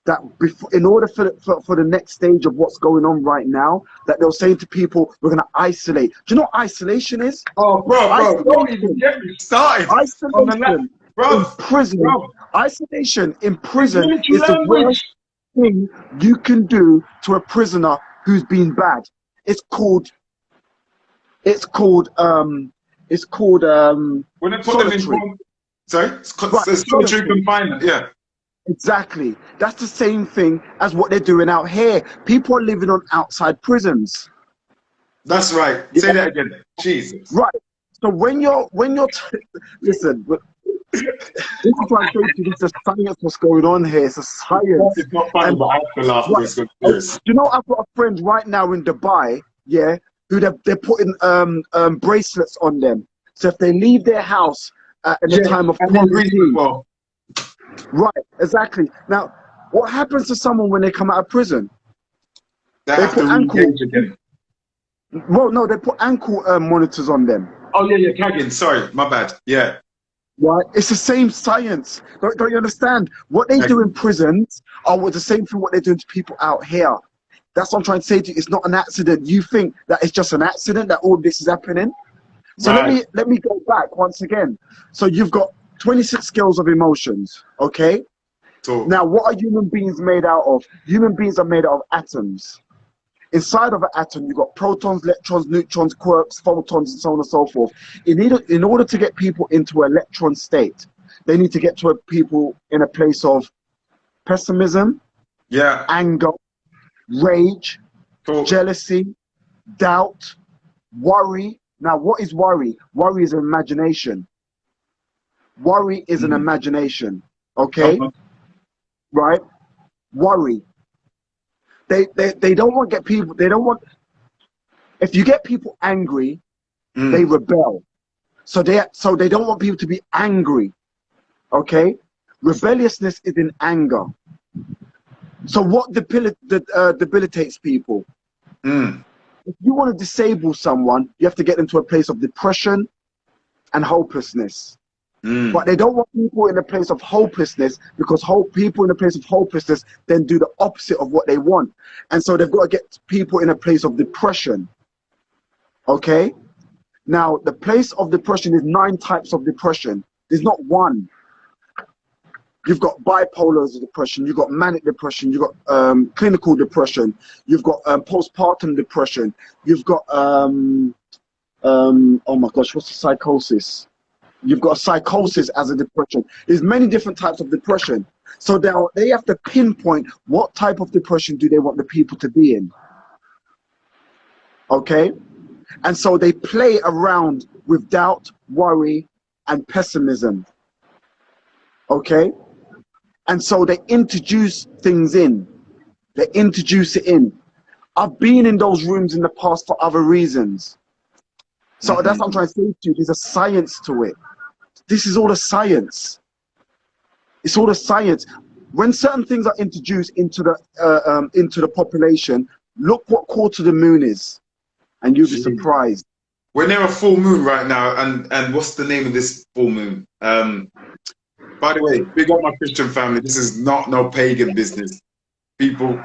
B: that before, in order for the next stage of what's going on right now, that they were saying to people, we're going to isolate? Do you know what isolation is?
A: Oh, bro, don't even get me started.
B: Isolation in prison. Bro. Isolation in prison is the worst thing you can do to a prisoner who's been bad. It's called when they put
A: solitary. Them in, sorry, it's solitary confinement. Yeah.
B: Exactly. That's the same thing as what they're doing out here. People are living on outside prisons.
A: That's right. Say that again. Jesus.
B: Right. So when you're listen, this is why I say to you, it's a science what's going on here. It's a science.
A: It's not funny, but I have to laugh.
B: Right. You know, I've got a friend right now in Dubai, yeah, who they're putting bracelets on them. So if they leave their house at the time of quarantine. Right, exactly. Now, what happens to someone when they come out of prison?
A: They put ankle.
B: Well, no, they put ankle monitors on them.
A: Oh yeah, tagging. Sorry, my bad. Yeah.
B: Right, it's the same science. Don't you understand? What they do in prisons are the same thing what they're doing to people out here. That's what I'm trying to say to you. It's not an accident. You think that it's just an accident that all this is happening? So let me go back once again. So you've got 26 scales of emotions, okay? Now, what are human beings made out of? Human beings are made out of atoms. Inside of an atom, you've got protons, electrons, neutrons, quarks, photons, and so on and so forth. In order to get people into an electron state, they need to get to people in a place of pessimism, anger, rage, jealousy, doubt, worry. Now, what is worry? Worry is an imagination. Worry is an imagination, okay? Right? Worry. They don't want to get people, they don't want, if you get people angry, they rebel. So they don't want people to be angry, okay? Rebelliousness is in anger. So what debilitates people? If you want to disable someone, you have to get them to a place of depression and hopelessness. But they don't want people in a place of hopelessness, because people in a place of hopelessness then do the opposite of what they want. And so they've got to get people in a place of depression. Okay? Now, the place of depression is 9 types of depression. There's not one. You've got bipolar depression, you've got manic depression, you've got clinical depression, you've got postpartum depression, you've got, oh my gosh, what's the psychosis? You've got psychosis as a depression. There's many different types of depression. So they have to pinpoint what type of depression do they want the people to be in. Okay? And so they play around with doubt, worry, and pessimism. Okay? And so they introduce things in. They introduce it in. I've been in those rooms in the past for other reasons. So that's what I'm trying to say to you. There's a science to it. This is all a science. It's all a science. When certain things are introduced into the population, look what quarter the moon is, and you'll be surprised.
A: We're near a full moon right now, and what's the name of this full moon? By the way, big up my Christian family. This is not no pagan business. People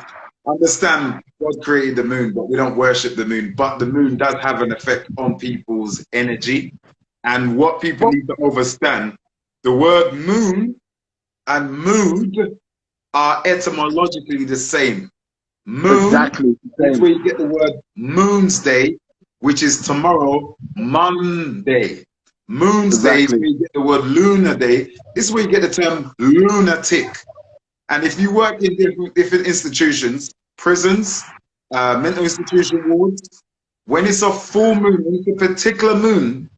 A: understand God created the moon, but we don't worship the moon. But the moon does have an effect on people's energy. And what people need to understand, the word moon and mood are etymologically the same. Moon is where you get the word moon's day, which is tomorrow, Monday. Moon's day is where you get the word lunar day. This is where you get the term lunatic. And if you work in different institutions, prisons, mental institution wards, When it's a full moon, when it's a particular moon,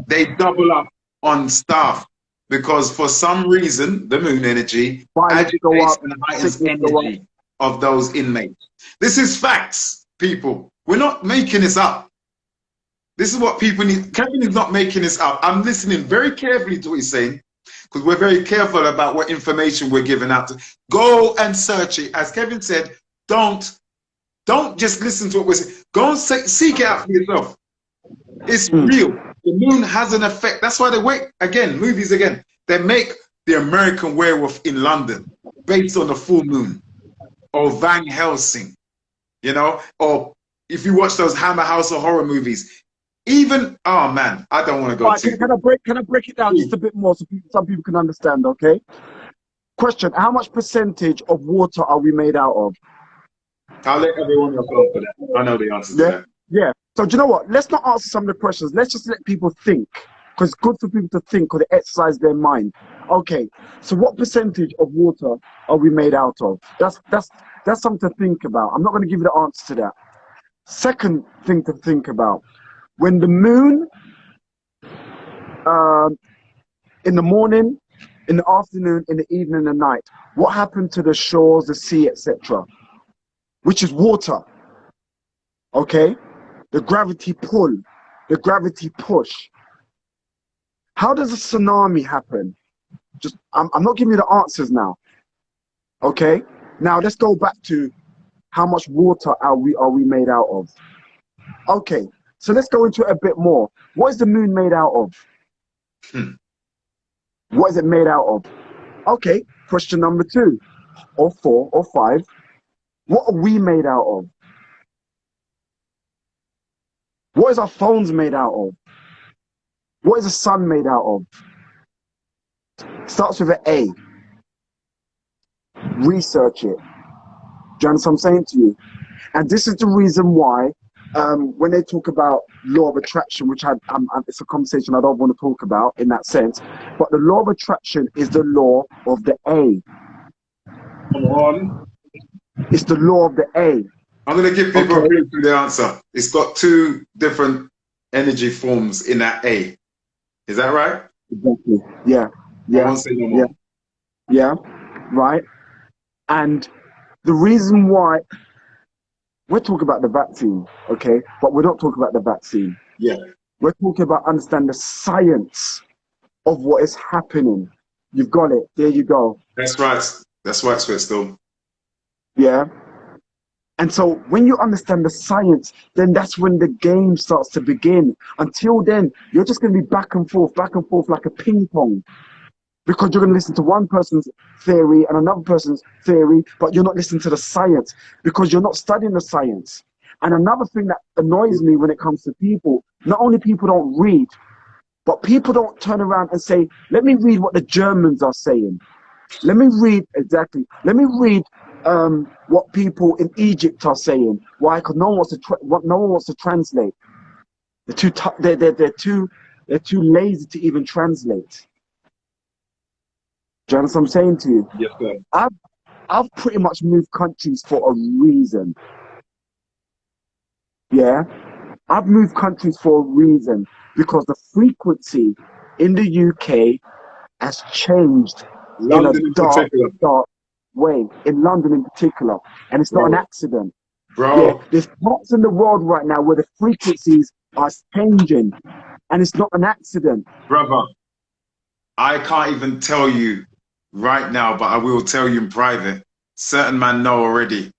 A: they double up on staff because for some reason, the moon energy
B: Violence go
A: agitates
B: up,
A: and heightens
B: sickness go up.
A: energy of those inmates. This is facts, people. We're not making this up. This is what people need. Kevin is not making this up. I'm listening very carefully to what he's saying because we're very careful about what information we're giving out. Go and search it. As Kevin said, don't just listen to what we're saying. Go and seek it out for yourself. It's real. The moon has an effect. That's why they wait again, movies again. They make the American Werewolf in London based on the full moon, or Van Helsing, you know, or if you watch those Hammer House of Horror movies, even, oh man, I don't want to go too.
B: Can I break it down just a bit more so some people can understand, okay? Question, how much percentage of water are we made out of?
A: I'll let everyone else answer that. I know the answer to that.
B: Yeah. So do you know what? Let's not answer some of the questions. Let's just let people think. Because it's good for people to think because they exercise their mind. Okay. So what percentage of water are we made out of? That's something to think about. I'm not going to give you the answer to that. Second thing to think about. When the moon, in the morning, in the afternoon, in the evening, and the night, what happened to the shores, the sea, etc.? Which is water. Okay? The gravity pull, the gravity push. How does a tsunami happen? Just, I'm not giving you the answers now. Okay? Now let's go back to how much water are we made out of? Okay, so let's go into it a bit more. What is the moon made out of? What is it made out of? Okay, question number 2, or 4, or 5. What are we made out of? What is our phones made out of? What is the sun made out of? Starts with an A. Research it. Do you understand what I'm saying to you? And this is the reason why when they talk about law of attraction, which it's a conversation I don't want to talk about in that sense, but the law of attraction is the law of the A.
A: Come on.
B: It's the law of the A.
A: I'm going to give people a clue to the answer. It's got 2 different energy forms in that A. Is that right?
B: Exactly. Yeah. Yeah.
A: I won't say no more.
B: Yeah. Right. And the reason why we're talking about the vaccine, okay, but we're not talking about the vaccine.
A: Yeah.
B: We're talking about understanding the science of what is happening. You've got it. There you go.
A: That's right. That's right, Sweatstone.
B: Yeah. And so when you understand the science, then that's when the game starts to begin. Until then, you're just going to be back and forth like a ping pong. Because you're going to listen to one person's theory and another person's theory, but you're not listening to the science because you're not studying the science. And another thing that annoys me when it comes to people, not only people don't read, but people don't turn around and say, let me read what the Germans are saying. Let me read what people in Egypt are saying. Why? Because no one wants to translate. They're too lazy to even translate. Do you understand what I'm saying to you?
A: Yes, sir.
B: I've pretty much moved countries for a reason. Yeah, I've moved countries for a reason because the frequency in the UK has changed
A: London in particular.
B: dark way. In London in particular, and it's not an accident.
A: Bro.
B: Yeah, there's parts in the world right now where the frequencies are changing, and it's not an accident.
A: Brother, I can't even tell you right now, but I will tell you in private. Certain man know already.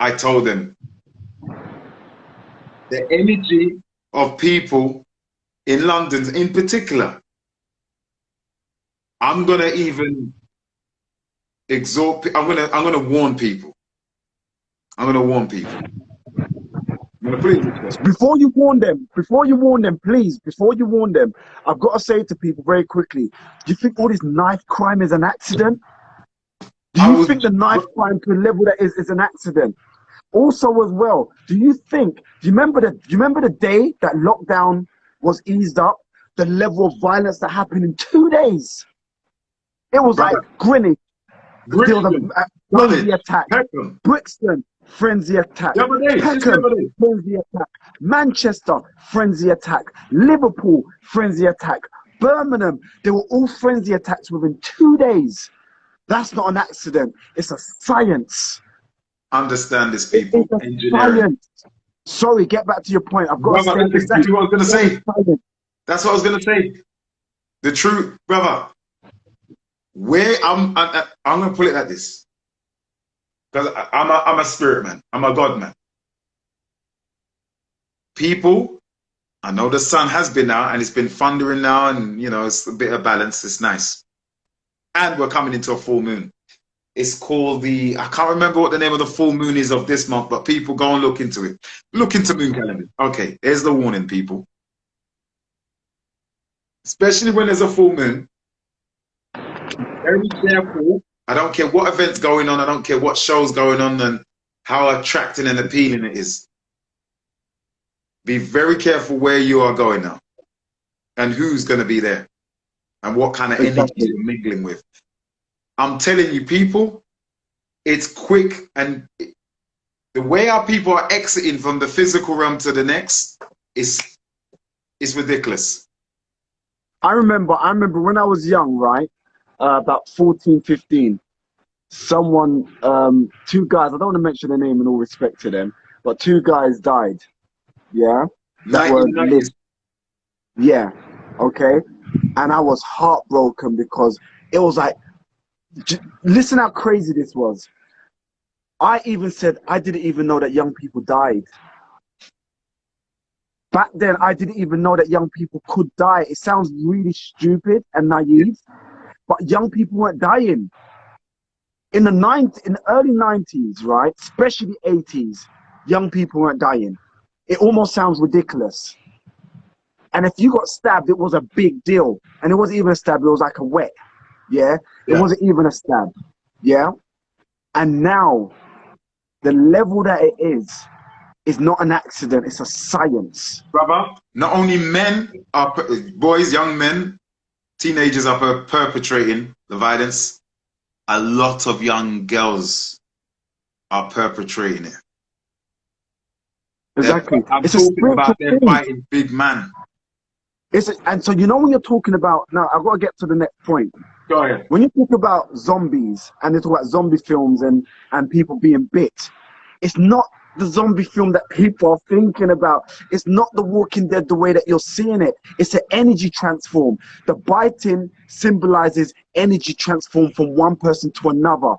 A: I told them. The energy of people in London in particular, I'm gonna even exhort. I'm gonna warn people. I'm gonna warn people.
B: Before you warn them, please, before you warn them, I've got to say to people very quickly, do you think all this knife crime is an accident? Do you think the knife crime to the level that is an accident? Also as well, do you remember the day that lockdown was eased up, the level of violence that happened in 2 days? It was like Greenwich. There was a attack. Brixton, frenzy attack.
A: The other day, just the
B: Peckham,
A: other day.
B: frenzy attack. Manchester, frenzy attack. Liverpool, frenzy attack. Birmingham, they were all frenzy attacks within 2 days. That's not an accident. It's a science.
A: Understand this,
B: It is
A: people.
B: a
A: Engineering.
B: science. Sorry, get back to your point. I've got to
A: Brother,
B: state
A: that's exactly what I was going to say.
B: science.
A: That's what I was going to say. The truth, brother. Where I'm going to put it like this. Because I'm a spirit man. I'm a God man. People, I know the sun has been out and it's been thundering now and, you know, it's a bit of balance. It's nice. And we're coming into a full moon. It's called I can't remember what the name of the full moon is of this month, but people go and look into it. Look into moon calendar. Okay, there's the warning, people. Especially when there's a full moon. Very careful. I don't care what event's going on. I don't care what show's going on and how attracting and appealing it is. Be very careful where you are going now and who's going to be there and what kind of energy you're mingling with. I'm telling you, people, it's quick, and the way our people are exiting from the physical realm to the next is ridiculous.
B: I remember when I was young, right? About 14, 15, someone, two guys, I don't want to mention their name in all respect to them, but two guys died. Yeah? That were lived. Yeah. Okay. And I was heartbroken because it was like, listen how crazy this was. I even said I didn't even know that young people died. Back then, I didn't even know that young people could die. It sounds really stupid and naive, but young people weren't dying. In the early 90s, right, especially 80s, young people weren't dying. It almost sounds ridiculous. And if you got stabbed, it was a big deal. And it wasn't even a stab, it was like a wet. Yeah? It wasn't even a stab. Yeah? And now, the level that it is not an accident, it's a science.
A: Brother, not only men, boys, young men, teenagers are perpetrating the violence. A lot of young girls are perpetrating it.
B: Exactly.
A: I'm
B: it's
A: talking about them
B: thing.
A: fighting big man.
B: And so, you know, when you're talking about, now I've got to get to the next point.
A: Go ahead.
B: When you talk about zombies and they talk about zombie films and people being bit, it's not the zombie film that people are thinking about. It's not The Walking Dead the way that you're seeing it. It's an energy transform. The biting symbolizes energy transform from one person to another.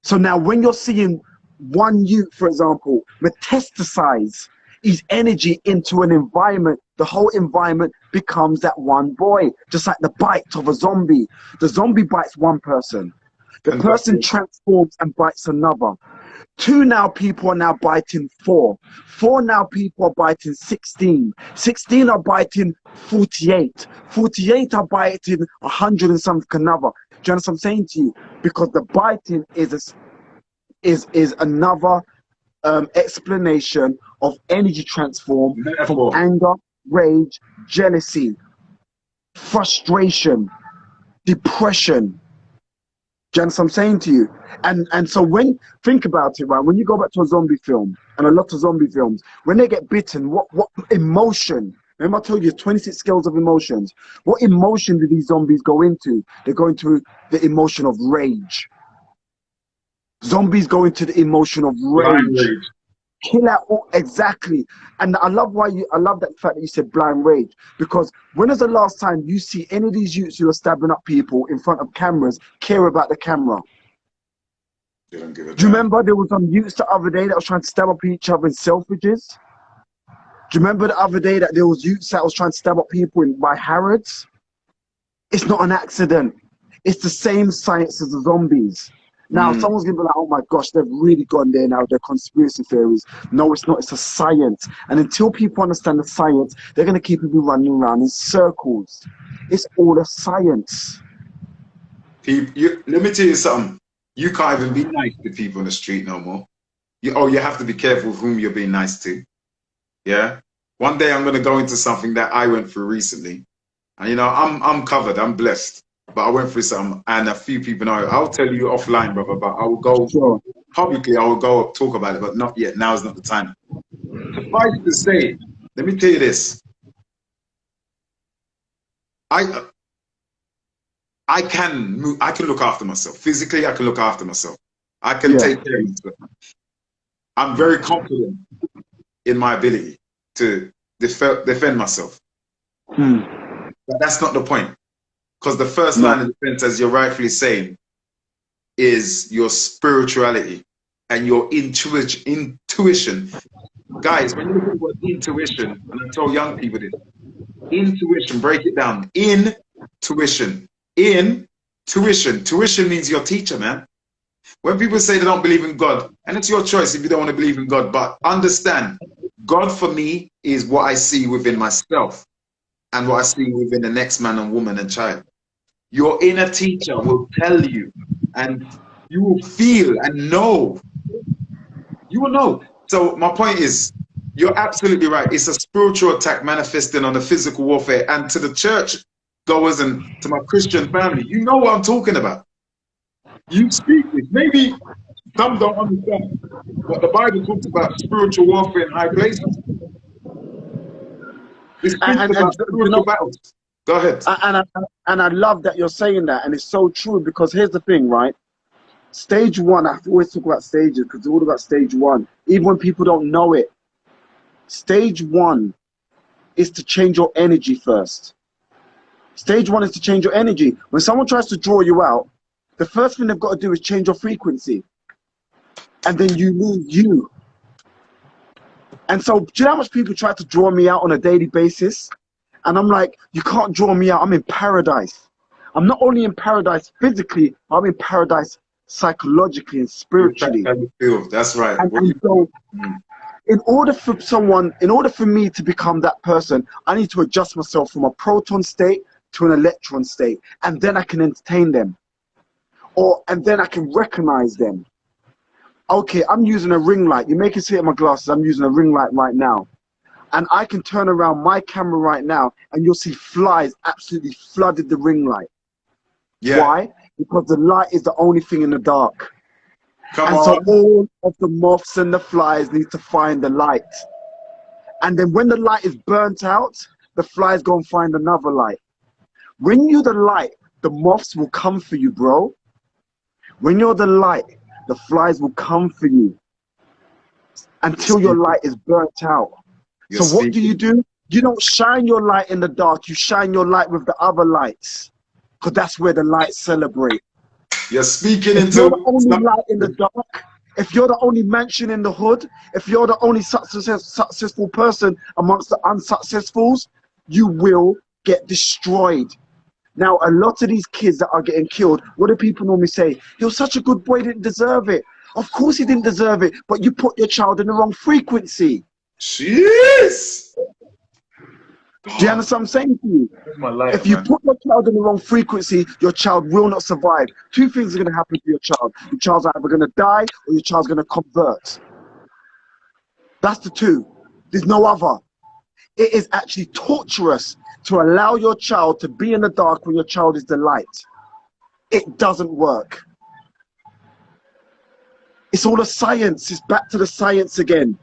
B: So now when you're seeing one youth, for example, metastasize his energy into an environment, the whole environment becomes that one boy, just like the bite of a zombie. The zombie bites one person. The person transforms and bites another. 2 now people are now biting 4. 4 now people are biting 16. 16 are biting 48. 48 are biting 100 and something another. Do you understand what I'm saying to you? Because the biting is another explanation of energy transform from anger, rage, jealousy, frustration, depression. Do you understand what I'm saying to you? And so think about it, right? When you go back to a zombie film, and a lot of zombie films, when they get bitten, what emotion? Remember I told you 26 scales of emotions. What emotion do these zombies go into? They go into the emotion of rage. Zombies go into the emotion of rage. Kill out exactly. And I love that fact that you said blind rage, because when is the last time you see any of these youths who are stabbing up people in front of cameras care about the camera? Do you remember there was some youths the other day that was trying to stab up each other in Selfridges? Do you remember the other day that there was youths that was trying to stab up people by Harrods? It's not an accident. It's the same science as the zombies. Now, someone's going to be like, oh my gosh, they've really gone there now, they're conspiracy theories. No, it's not. It's a science. And until people understand the science, they're going to keep people running around in circles. It's all a science.
A: Let me tell you something. You can't even be nice to people in the street no more. You have to be careful of whom you're being nice to. Yeah? One day I'm going to go into something that I went through recently. And, you know, I'm covered. I'm blessed. But I went through some, and a few people know. I'll tell you offline, brother, but I will go publicly, I will go talk about it, but not yet. Now is not the time. Suffice to say, let me tell you this. I can look after myself. Physically, I can look after myself. I can take care of myself. I'm very confident in my ability to defend myself. But that's not the point. Because the first line of defense, as you're rightfully saying, is your spirituality and your intuition. Guys, when you look at the word intuition, and I tell young people this, intuition, break it down. Intuition. Tuition means your teacher, man. When people say they don't believe in God, and it's your choice if you don't want to believe in God, but understand, God for me is what I see within myself and what I see within the next man and woman and child. Your inner teacher will tell you, and you will feel and know. You will know. So my point is, you're absolutely right. It's a spiritual attack manifesting on the physical warfare. And to the church goers and to my Christian family, you know what I'm talking about. You speak this. Maybe some don't understand, but the Bible talks about spiritual warfare in high places. It speaks about spiritual battles. Go ahead.
B: And I love that you're saying that, and it's so true, because here's the thing, right? Stage one, I always talk about stages because it's all about stage one. Even when people don't know it, stage one is to change your energy first. Stage one is to change your energy. When someone tries to draw you out, the first thing they've got to do is change your frequency. And then you lose you. And so, do you know how much people try to draw me out on a daily basis? And I'm like, you can't draw me out. I'm in paradise. I'm not only in paradise physically, I'm in paradise psychologically and spiritually.
A: That's right.
B: And so, in order for me to become that person, I need to adjust myself from a proton state to an electron state. And then I can entertain them. And then I can recognize them. Okay, I'm using a ring light. You make it see it in my glasses. I'm using a ring light right now. And I can turn around my camera right now and you'll see flies absolutely flooded the ring light. Yeah. Why? Because the light is the only thing in the dark. So all of the moths and the flies need to find the light. And then when the light is burnt out, the flies go and find another light. When you're the light, the moths will come for you, bro. When you're the light, the flies will come for you until your light is burnt out. So what do? You don't shine your light in the dark. You shine your light with the other lights, because that's where the lights celebrate.
A: You're speaking
B: if you're the only light in the dark, if you're the only mansion in the hood, if you're the only successful person amongst the unsuccessfuls, you will get destroyed. Now, a lot of these kids that are getting killed, what do people normally say? He was such a good boy, he didn't deserve it. Of course he didn't deserve it, but you put your child in the wrong frequency.
A: Jeez!
B: Do you understand what I'm saying to you? If you put your child in the wrong frequency, your child will not survive. Two things are going to happen to your child. Your child's either going to die or your child's going to convert. That's the two. There's no other. It is actually torturous to allow your child to be in the dark when your child is the light. It doesn't work. It's all a science. It's back to the science again.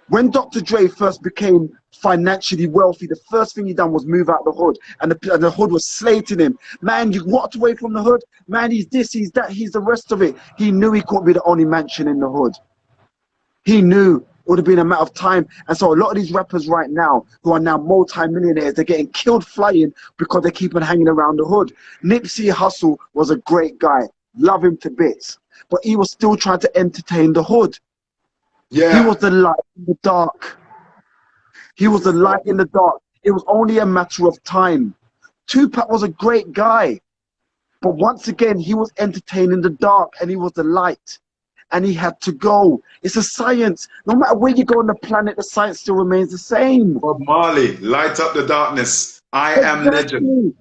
B: When Dr. Dre first became financially wealthy, the first thing he done was move out the hood. And the hood was slating him. Man, you walked away from the hood. Man, he's this, he's that, he's the rest of it. He knew he couldn't be the only mansion in the hood. He knew. It would have been a matter of time. And so a lot of these rappers right now, who are now multi-millionaires, they're getting killed flying because they keep on hanging around the hood. Nipsey Hussle was a great guy. Love him to bits. But he was still trying to entertain the hood. Yeah. He was the light in the dark. He was the light in the dark. It was only a matter of time. Tupac was a great guy. But once again, he was entertaining the dark and he was the light. And he had to go. It's a science. No matter where you go on the planet, the science still remains the same.
A: Bob Marley, light up the darkness. I am legend.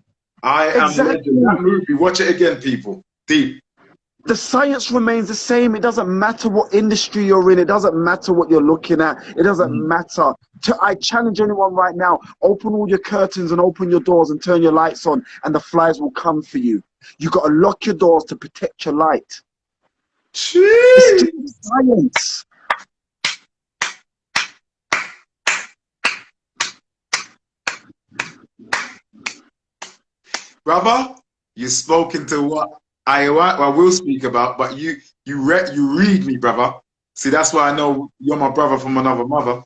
A: I am legend. That movie, watch it again, people. Deep.
B: The science remains the same. It doesn't matter what industry you're in. It doesn't matter what you're looking at. It doesn't matter. I challenge anyone right now, open all your curtains and open your doors and turn your lights on and the flies will come for you. You've got to lock your doors to protect your light. It's
A: Jeez.
B: just science.
A: Brother, you spoken to what I will speak about, but you read me, brother. See, that's why I know you're my brother from another mother.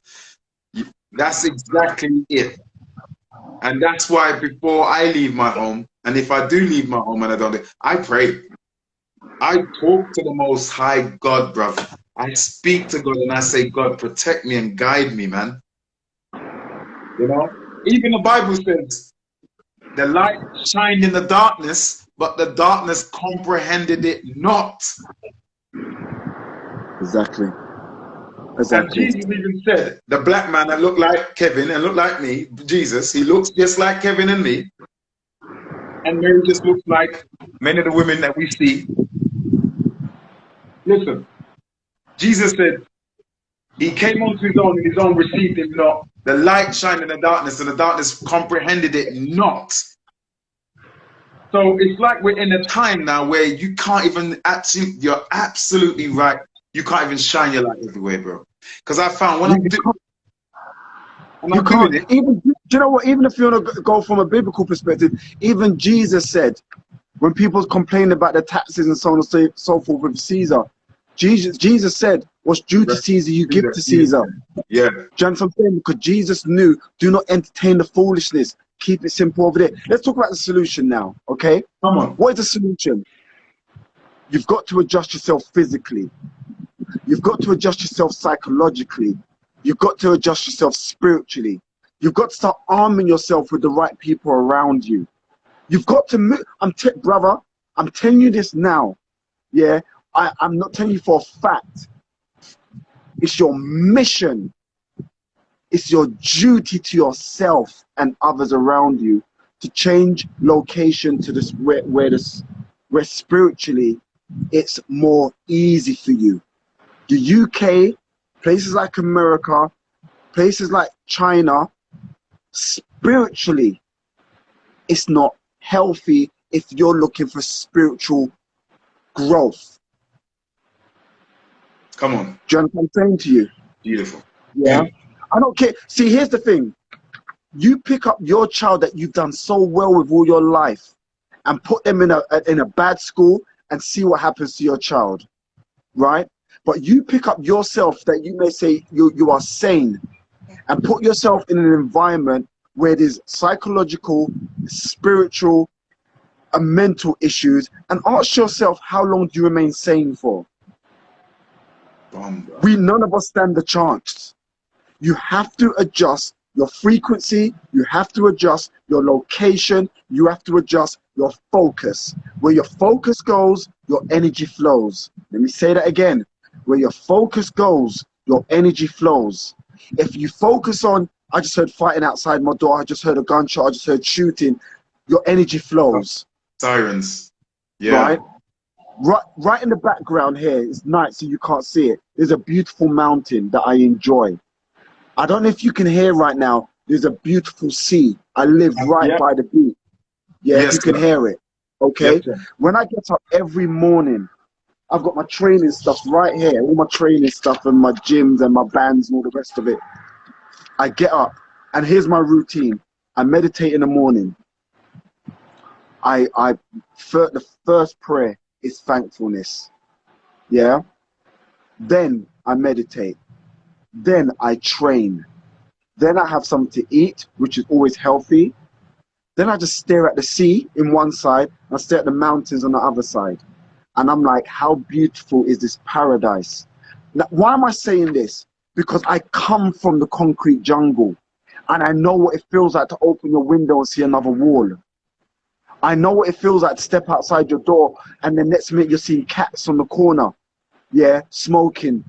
A: That's exactly it. And that's why before I leave my home, and if I do leave my home and I don't, I pray. I talk to the Most High God, brother. I speak to God and I say, God, protect me and guide me, man. You know? Even the Bible says, the light shined in the darkness, but the darkness comprehended it not.
B: Exactly.
A: And
B: Exactly.
A: Jesus even said, the black man that looked like Kevin and looked like me, Jesus, he looks just like Kevin and me. And Mary just looks like many of the women that we see. Listen, Jesus said, he came unto his own, and his own received him not. The light shined in the darkness, and the darkness comprehended it not. So it's like we're in a time now where you can't even actually, you're absolutely right. You can't even shine your light everywhere, bro. Because I found when
B: You
A: I'm doing
B: can't
A: it,
B: even. Do you know what? Even if you want to go from a biblical perspective, even Jesus said, when people complain about the taxes and so on and so forth with Caesar, Jesus said, "What's due to Caesar, you give to Caesar."
A: yeah,
B: Do you understand what I'm saying? Because Jesus knew, do not entertain the foolishness. Keep it simple over there. Let's talk about the solution now, okay?
A: come on.
B: What is the solution? You've got to adjust yourself physically. You've got to adjust yourself psychologically. You've got to adjust yourself spiritually. You've got to start arming yourself with the right people around you. You've got to move. Brother, I'm telling you this now. Yeah, I'm not telling you for a fact. It's your mission. It's your duty to yourself and others around you to change location to this where spiritually it's more easy for you. The UK, places like America, places like China, spiritually, it's not healthy if you're looking for spiritual growth.
A: Come on.
B: Do you understand what I'm saying to you?
A: Beautiful.
B: Yeah. I don't care. See, here's the thing. You pick up your child that you've done so well with all your life and put them in a bad school and see what happens to your child, right? But you pick up yourself that you may say you are sane and put yourself in an environment where there's psychological, spiritual, and mental issues, and ask yourself, how long do you remain sane for? None of us stand the chance. You have to adjust your frequency, you have to adjust your location, you have to adjust your focus. Where your focus goes, your energy flows. Let me say that again. Where your focus goes, your energy flows. If you focus on, I just heard fighting outside my door, I just heard a gunshot, I just heard shooting, your energy flows.
A: Sirens. Yeah.
B: Right in the background here, it's night so you can't see it. There's a beautiful mountain that I enjoy. I don't know if you can hear right now, there's a beautiful sea. I live right by the beach. Yeah,
A: yes,
B: you can hear it. Okay?
A: Yes,
B: when I get up every morning, I've got my training stuff right here, all my training stuff and my gyms and my bands and all the rest of it. I get up and here's my routine. I meditate in the morning. The first prayer is thankfulness. Yeah? Then I meditate. Then I train. Then I have something to eat, which is always healthy. Then I just stare at the sea in one side and I stare at the mountains on the other side. And I'm like, how beautiful is this paradise? Now, why am I saying this? Because I come from the concrete jungle and I know what it feels like to open your window and see another wall. I know what it feels like to step outside your door and the next minute you're seeing cats on the corner. Yeah, smoking,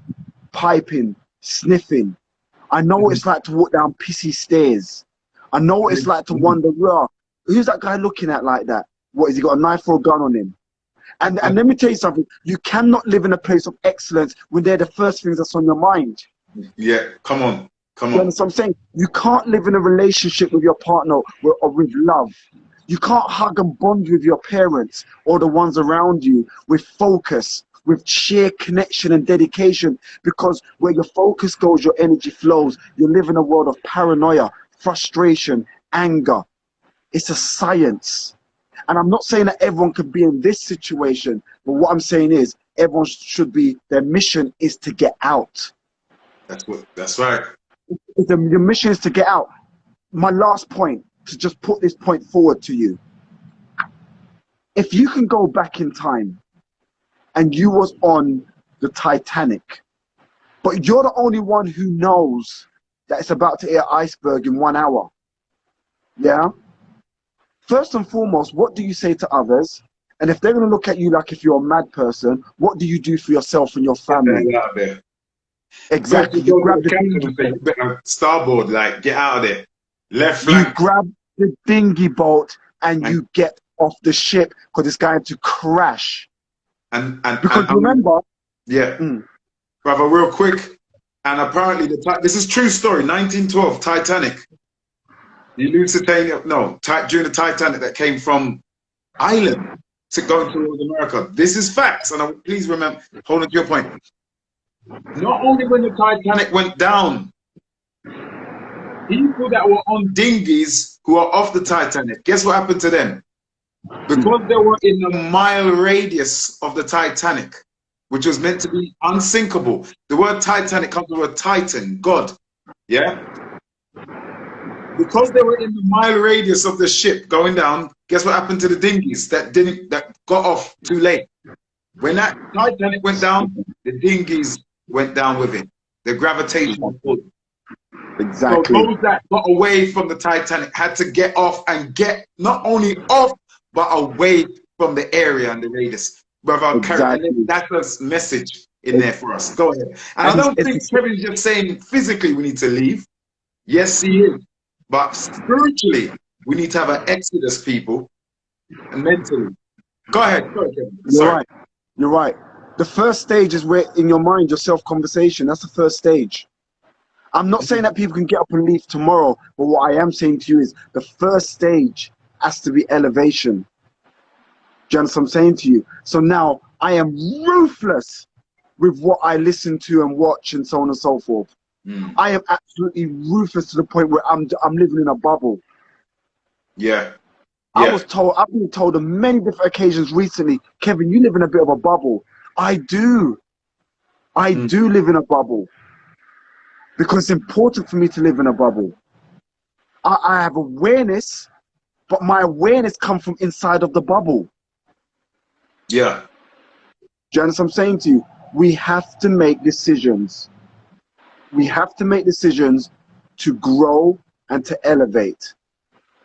B: piping, sniffing. I know what it's like to walk down pissy stairs. I know what it's like to wonder, who's that guy looking at like that? What, has he got a knife or a gun on him? And let me tell you something, you cannot live in a place of excellence when they're the first things that's on your mind.
A: Yeah, come on.
B: You understand what I'm saying? You can't live in a relationship with your partner or with love. You can't hug and bond with your parents or the ones around you with focus, with sheer connection and dedication, because where your focus goes, your energy flows. You live in a world of paranoia, frustration, anger. It's a science. And I'm not saying that everyone could be in this situation, but what I'm saying is everyone should be, their mission is to get out.
A: That's right.
B: Your mission is to get out. My last point, to just put this point forward to you. If you can go back in time and you was on the Titanic, but you're the only one who knows that it's about to hit an iceberg in 1 hour. Yeah? First and foremost, what do you say to others? And if they're going to look at you like if you're a mad person, what do you do for yourself and your family?
A: Get out of there.
B: Exactly. You grab the dinghy
A: boat. Starboard, like, get out of there. Left
B: flank.
A: flank.
B: You grab the dinghy boat and you get off the ship because it's going to crash. Because remember...
A: Yeah. Brother, real quick. And apparently, this is true story, 1912, Titanic. The Lusitania, during the Titanic that came from Ireland to go towards America. This is facts, and please remember, hold on to your point. Not only when the Titanic went down, people that were on dinghies who are off the Titanic, guess what happened to them? Because they were in a mile radius of the Titanic, which was meant to be unsinkable. The word Titanic comes from the word Titan, God. Yeah? Because they were in the mile radius of the ship going down, guess what happened to the dinghies that got off too late? When that Titanic went down, the dinghies went down with it. The gravitational pull.
B: Exactly.
A: So those that got away from the Titanic had to get off and get not only off, but away from the area and the radius. Brother, exactly. That's a message in there for us. Go ahead. And I don't think Kevin's just saying physically we need to leave. Yes, he is. But spiritually, we need to have an exodus, people, and mentally. Go ahead. Go ahead, Kevin.
B: You're right. You're right. The first stage is where, in your mind, your self-conversation. That's the first stage. I'm not saying that people can get up and leave tomorrow, but what I am saying to you is the first stage has to be elevation. Do you understand what I'm saying to you? So now I am ruthless with what I listen to and watch and so on and so forth. I am absolutely ruthless to the point where I'm living in a bubble.
A: Yeah.
B: I've been told on many different occasions recently, Kevin, you live in a bit of a bubble. I do. I do live in a bubble. Because it's important for me to live in a bubble. I have awareness, but my awareness comes from inside of the bubble.
A: Yeah.
B: Do you understand what I'm saying to you? We have to make decisions. We have to make decisions to grow and to elevate.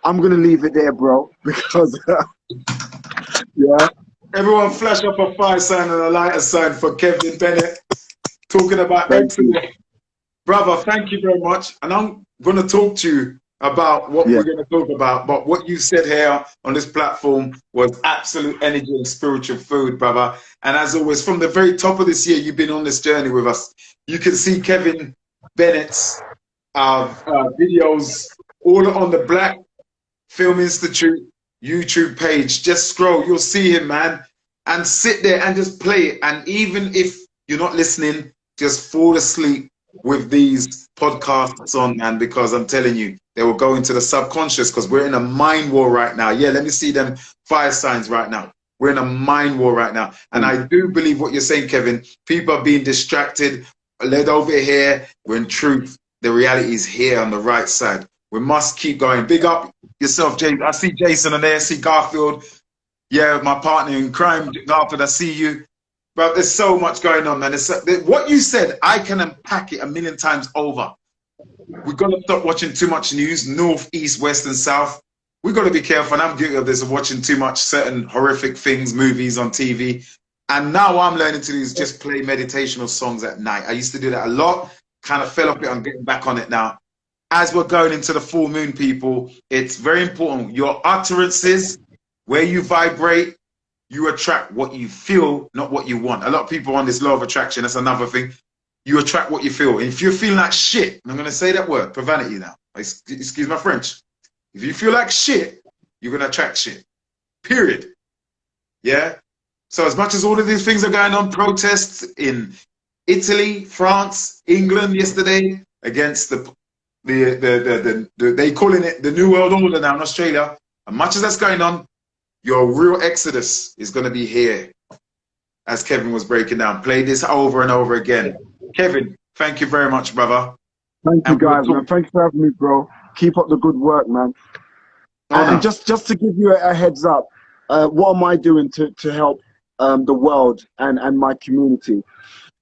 B: I'm going to leave it there, bro, because, yeah.
A: Everyone flash up a fire sign and a lighter sign for Kevin Bennett talking about excellence. Brother, thank you very much. And I'm going to talk to you about what we're going to talk about. But what you said here on this platform was absolute energy and spiritual food, brother. And as always, from the very top of this year, you've been on this journey with us. You can see Kevin Bennett's videos all on the Black Film Institute YouTube page. Just scroll, you'll see him, man. And sit there and just play it. And even if you're not listening, just fall asleep with these podcasts on, man, because I'm telling you, they will go into the subconscious, because we're in a mind war right now. Yeah, let me see them fire signs right now. We're in a mind war right now. And I do believe what you're saying, Kevin. People are being distracted, led over here, when in truth, the reality is here on the right side. We must keep going. Big up yourself, Jay. I see Jason on there. I see Garfield. Yeah, my partner in crime, Garfield, I see you. But there's so much going on, man. What you said, I can unpack it 1,000,000 times over. We've got to stop watching too much news, north, east, west, and south. We've got to be careful, and I'm guilty of this, of watching too much certain horrific things, movies on TV. And now what I'm learning to do is just play meditational songs at night. I used to do that a lot, kind of fell off it. I'm getting back on it now. As we're going into the full moon, people, it's very important. Your utterances, where you vibrate, you attract what you feel, not what you want. A lot of people on this law of attraction, that's another thing. You attract what you feel. And if you're feeling like shit, and I'm going to say that word, profanity now. Excuse my French. If you feel like shit, you're going to attract shit. Period. Yeah? So as much as all of these things are going on, protests in Italy, France, England yesterday against they calling it the New World Order now in Australia. As much as that's going on, your real exodus is going to be here, as Kevin was breaking down. Play this over and over again. Kevin, thank you very much, brother.
B: Thank you, guys, man. Thank you for having me, bro. Keep up the good work, man. And just to give you a heads up, what am I doing to help the world and my community?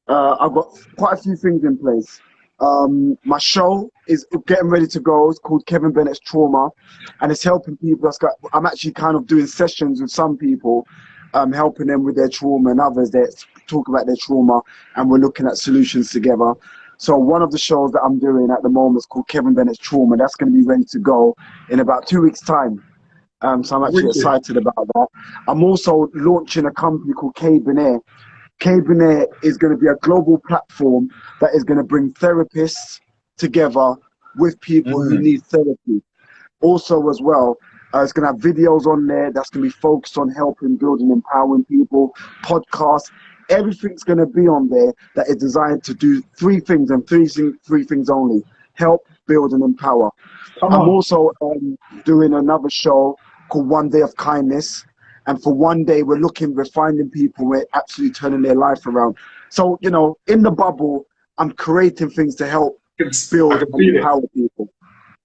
B: I've got quite a few things in place. My show is getting ready to go. It's called Kevin Bennett's Trauma, and it's helping people. I'm actually kind of doing sessions with some people, helping them with their trauma, and others that talk about their trauma, and we're looking at solutions together. So one of the shows that I'm doing at the moment is called Kevin Bennett's Trauma. That's going to be ready to go in about 2 weeks' time. So I'm actually excited about that. I'm also launching a company called K-Benair. K-Benair is going to be a global platform that is going to bring therapists together with people who need therapy. Also, as well, it's going to have videos on there that's going to be focused on helping, building, empowering people, podcasts. Everything's going to be on there that is designed to do three things and three things only: help, build, and empower. I'm also doing another show called One Day of Kindness. And for one day, we're finding people, we're absolutely turning their life around. So, you know, in the bubble, I'm creating things to help build and empower people.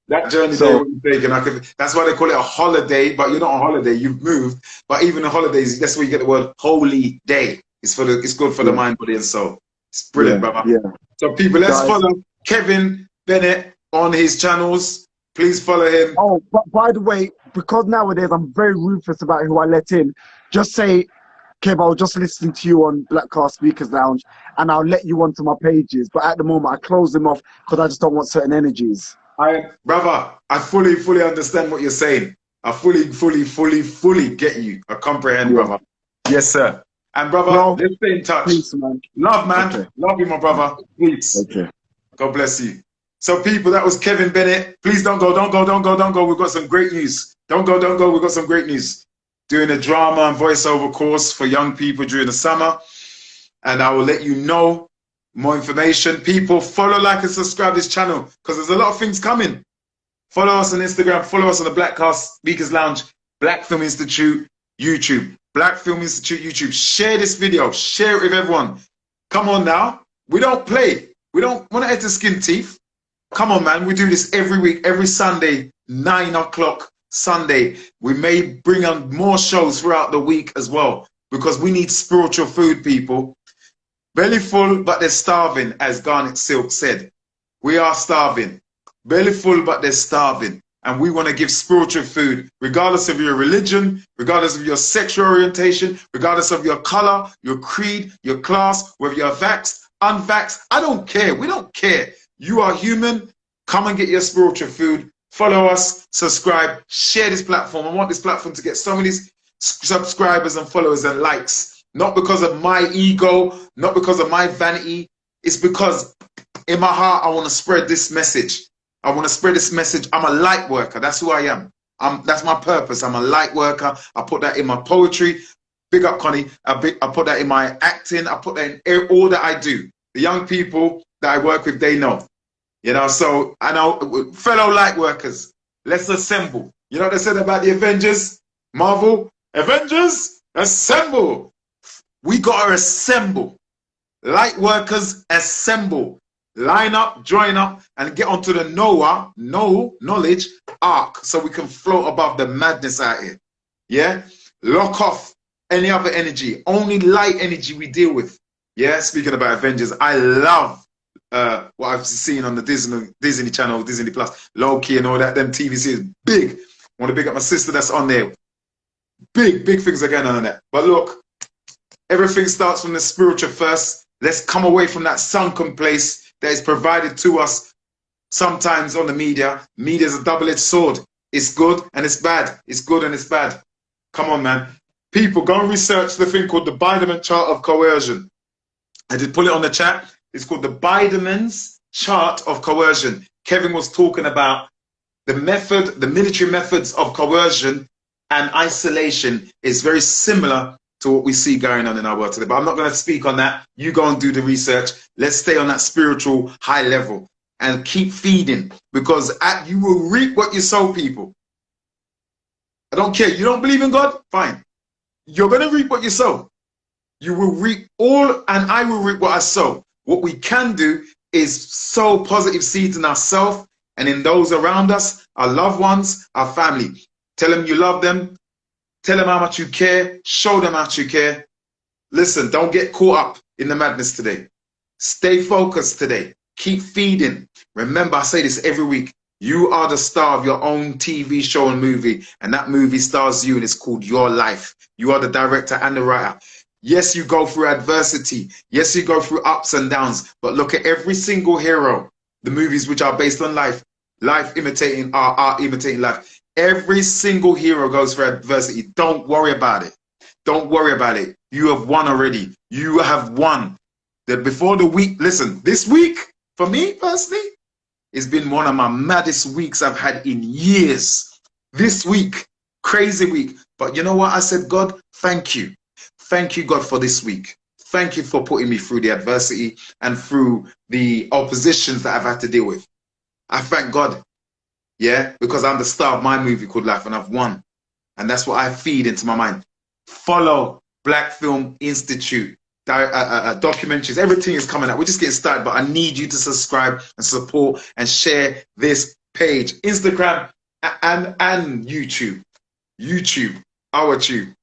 A: That journey there was taken. That's why they call it a holiday, but you're not on holiday, you've moved. But even the holidays, that's where you get the word holy day. It's good for the mind, body, and soul. It's brilliant, brother. Yeah. So people, let's follow Kevin Bennett on his channels. Please follow him.
B: Oh, but by the way, because nowadays I'm very ruthless about who I let in, just say, Kev, I was just listening to you on Black Car Speakers Lounge, and I'll let you onto my pages. But at the moment, I close them off because I just don't want certain energies.
A: Brother, I fully understand what you're saying. I fully get you. I comprehend, brother. Yes, sir. And brother, let's stay in touch.
B: Peace, man.
A: Love, man. Okay. Love you, my brother. Peace.
B: Okay.
A: God bless you. So people, that was Kevin Bennett. Please don't go. We've got some great news. Don't go. We've got some great news. Doing a drama and voiceover course for young people during the summer. And I will let you know more information. People, follow, like, and subscribe this channel because there's a lot of things coming. Follow us on Instagram. Follow us on the Black Car Speakers Lounge, Black Film Institute, YouTube. Black Film Institute, YouTube. Share this video. Share it with everyone. Come on now. We don't play. We don't want to enter skin teeth. Come on, man. We do this every week, every Sunday, 9 o'clock Sunday. We may bring on more shows throughout the week as well because we need spiritual food, people. Belly full, but they're starving, as Garnet Silk said. We are starving. Belly full, but they're starving. And we want to give spiritual food, regardless of your religion, regardless of your sexual orientation, regardless of your color, your creed, your class, whether you're vaxxed, unvaxxed. I don't care. We don't care. You are human. Come and get your spiritual food. Follow us, subscribe, share this platform. I want this platform to get so many subscribers and followers and likes. Not because of my ego, not because of my vanity. It's because in my heart, I want to spread this message. I want to spread this message. I'm a light worker. That's who I am. That's my purpose. I'm a light worker. I put that in my poetry. Big up, Connie. I put that in my acting. I put that in all that I do. The young people that I work with, they know. You know, so I know, fellow light workers, let's assemble. You know what they said about the Avengers? Marvel? Avengers, assemble. We got to assemble. Light workers, assemble. Line up, join up, and get onto the knowledge arc so we can float above the madness out here. Yeah? Lock off any other energy. Only light energy we deal with. Yeah? Speaking about Avengers, I love what I've seen on the Disney Channel, Disney Plus, Loki and all that. Them TV series, big. I want to big up my sister that's on there. Big things are going on there. But look, everything starts from the spiritual first. Let's come away from that sunken place that is provided to us sometimes on the media. Media is a double-edged sword. It's good and it's bad. It's good and it's bad. Come on, man. People, go and research the thing called the Biderman Chart of Coercion. I did put it on the chat. It's called the Biderman's Chart of Coercion. Kevin was talking about the method, the military methods of coercion and isolation is very similar to what we see going on in our world today. But I'm not going to speak on that. You go and do the research. Let's stay on that spiritual high level and keep feeding, because you will reap what you sow, people. I don't care. You don't believe in God? Fine. You're going to reap what you sow. You will reap all, and I will reap what I sow. What we can do is sow positive seeds in ourselves and in those around us, our loved ones, our family. Tell them you love them. Tell them how much you care. Show them how much you care. Listen, don't get caught up in the madness today. Stay focused today. Keep feeding. Remember, I say this every week. You are the star of your own TV show and movie, and that movie stars you, and it's called Your Life. You are the director and the writer. Yes, you go through adversity. Yes, you go through ups and downs, but look at every single hero, the movies which are based on life imitating art imitating life. Every single hero goes through adversity. Don't worry about it. Don't worry about it. You have won already. You have won. Before the week, listen, this week, for me personally, it's been one of my maddest weeks I've had in years. This week, crazy week. But you know what? I said, God, thank you. Thank you, God, for this week. Thank you for putting me through the adversity and through the oppositions that I've had to deal with. I thank God, yeah, because I'm the star of my movie called Life, and I've won. And that's what I feed into my mind. Follow Black Film Institute, documentaries, everything is coming out. We're just getting started, but I need you to subscribe and support and share this page. Instagram and YouTube. YouTube, our tube.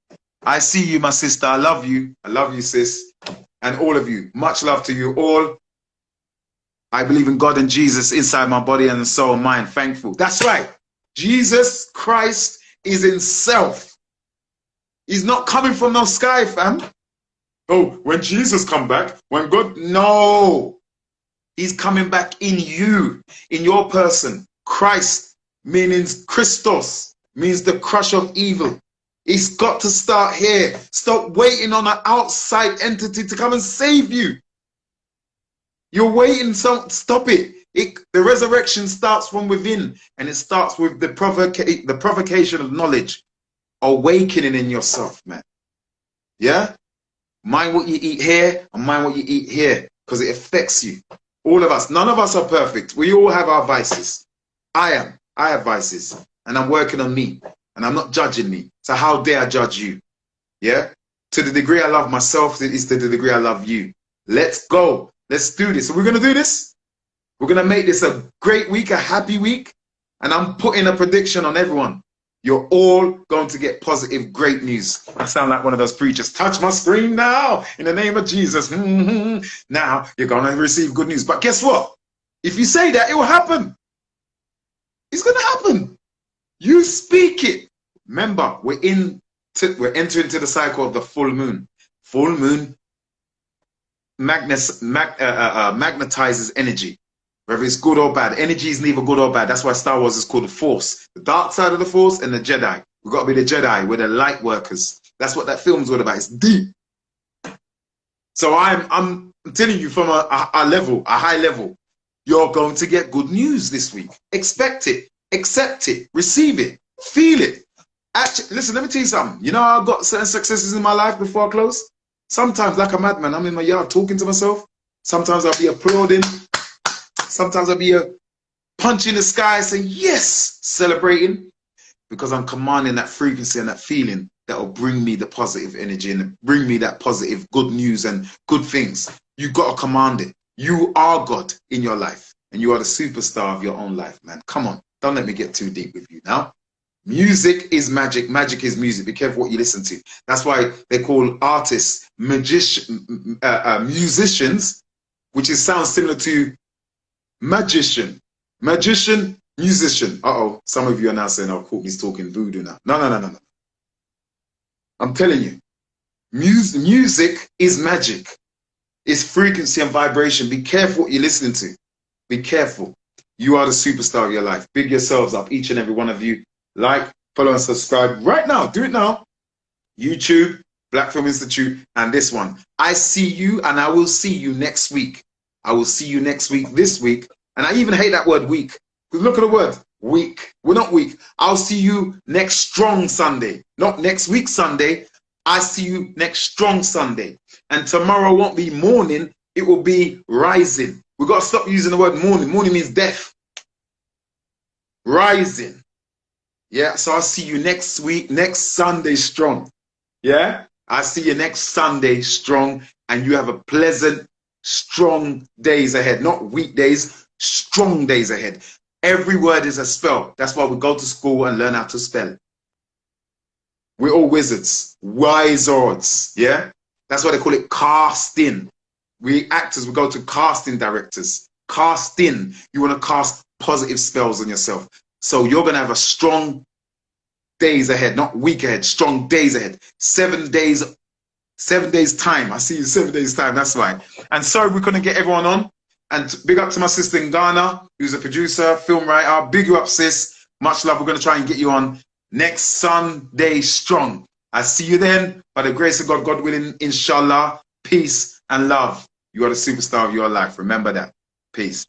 A: I see you, my sister. I love you. I love you, sis. And all of you. Much love to you all. I believe in God and Jesus inside my body and soul and mind. Thankful. That's right. Jesus Christ is in self. He's not coming from no sky, fam. Oh, when Jesus come back, when God, no. He's coming back in you, in your person. Christ, meaning Christos, means the crush of evil. It's got to start here. Stop waiting on an outside entity to come and save you. You're waiting, so stop it. The resurrection starts from within, and it starts with the provocation of knowledge, awakening in yourself, man. Yeah? Mind what you eat here and mind what you eat here, because it affects you. All of us. None of us are perfect. We all have our vices. I have vices, and I'm working on me, and I'm not judging me. So how dare I judge you? Yeah? To the degree I love myself, it is to the degree I love you. Let's go. Let's do this. So we're going to do this. We're going to make this a great week, a happy week. And I'm putting a prediction on everyone. You're all going to get positive, great news. I sound like one of those preachers. Touch my screen now in the name of Jesus. Now you're going to receive good news. But guess what? If you say that, it will happen. It's going to happen. You speak it. Remember, we're entering into the cycle of the full moon. Full moon magnetizes energy, whether it's good or bad. Energy is neither good or bad. That's why Star Wars is called the Force, the dark side of the Force, and the Jedi. We've got to be the Jedi. We're the light workers. That's what that film's all about. It's deep. So I'm telling you from a high level, you're going to get good news this week. Expect it, accept it, receive it, feel it. Actually, listen, let me tell you something. You know how I got certain successes in my life before I close? Sometimes, like a madman, I'm in my yard talking to myself. Sometimes I'll be applauding. Sometimes I'll be punching the sky saying, yes, celebrating. Because I'm commanding that frequency and that feeling that will bring me the positive energy and bring me that positive good news and good things. You've got to command it. You are God in your life. And you are the superstar of your own life, man. Come on. Don't let me get too deep with you now. Music is magic. Magic is music. Be careful what you listen to. That's why they call artists musicians, which sounds similar to magician. Magician, musician. Uh-oh. Some of you are now saying, oh, cool, he's talking voodoo now. No. I'm telling you. Music is magic. It's frequency and vibration. Be careful what you're listening to. Be careful. You are the superstar of your life. Big yourselves up, each and every one of you. Like, follow, and subscribe right now. Do it now. YouTube, Black Film Institute, and this one. I see you, and I will see you next week. I will see you next week, this week. And I even hate that word week. Because look at the word, week. We're not weak. I'll see you next strong Sunday. Not next week Sunday. I see you next strong Sunday. And tomorrow won't be morning, it will be rising. We've got to stop using the word morning. Morning means death. Rising. Yeah, so I'll see you next week, next Sunday strong. Yeah, I'll see you next Sunday strong, and you have a pleasant, strong days ahead. Not weekdays, strong days ahead. Every word is a spell. That's why we go to school and learn how to spell. We're all wizards, wizards. Yeah, that's why they call it casting. We actors, we go to casting directors. Casting, you want to cast positive spells on yourself. So you're going to have a strong days ahead, not week ahead, strong days ahead. 7 days time. I see you 7 days time, that's right. And sorry we couldn't get everyone on. And big up to my sister in Ghana, who's a producer, film writer. Big you up, sis. Much love. We're going to try and get you on next Sunday strong. I see you then. By the grace of God, God willing, inshallah, peace and love. You are the superstar of your life. Remember that. Peace.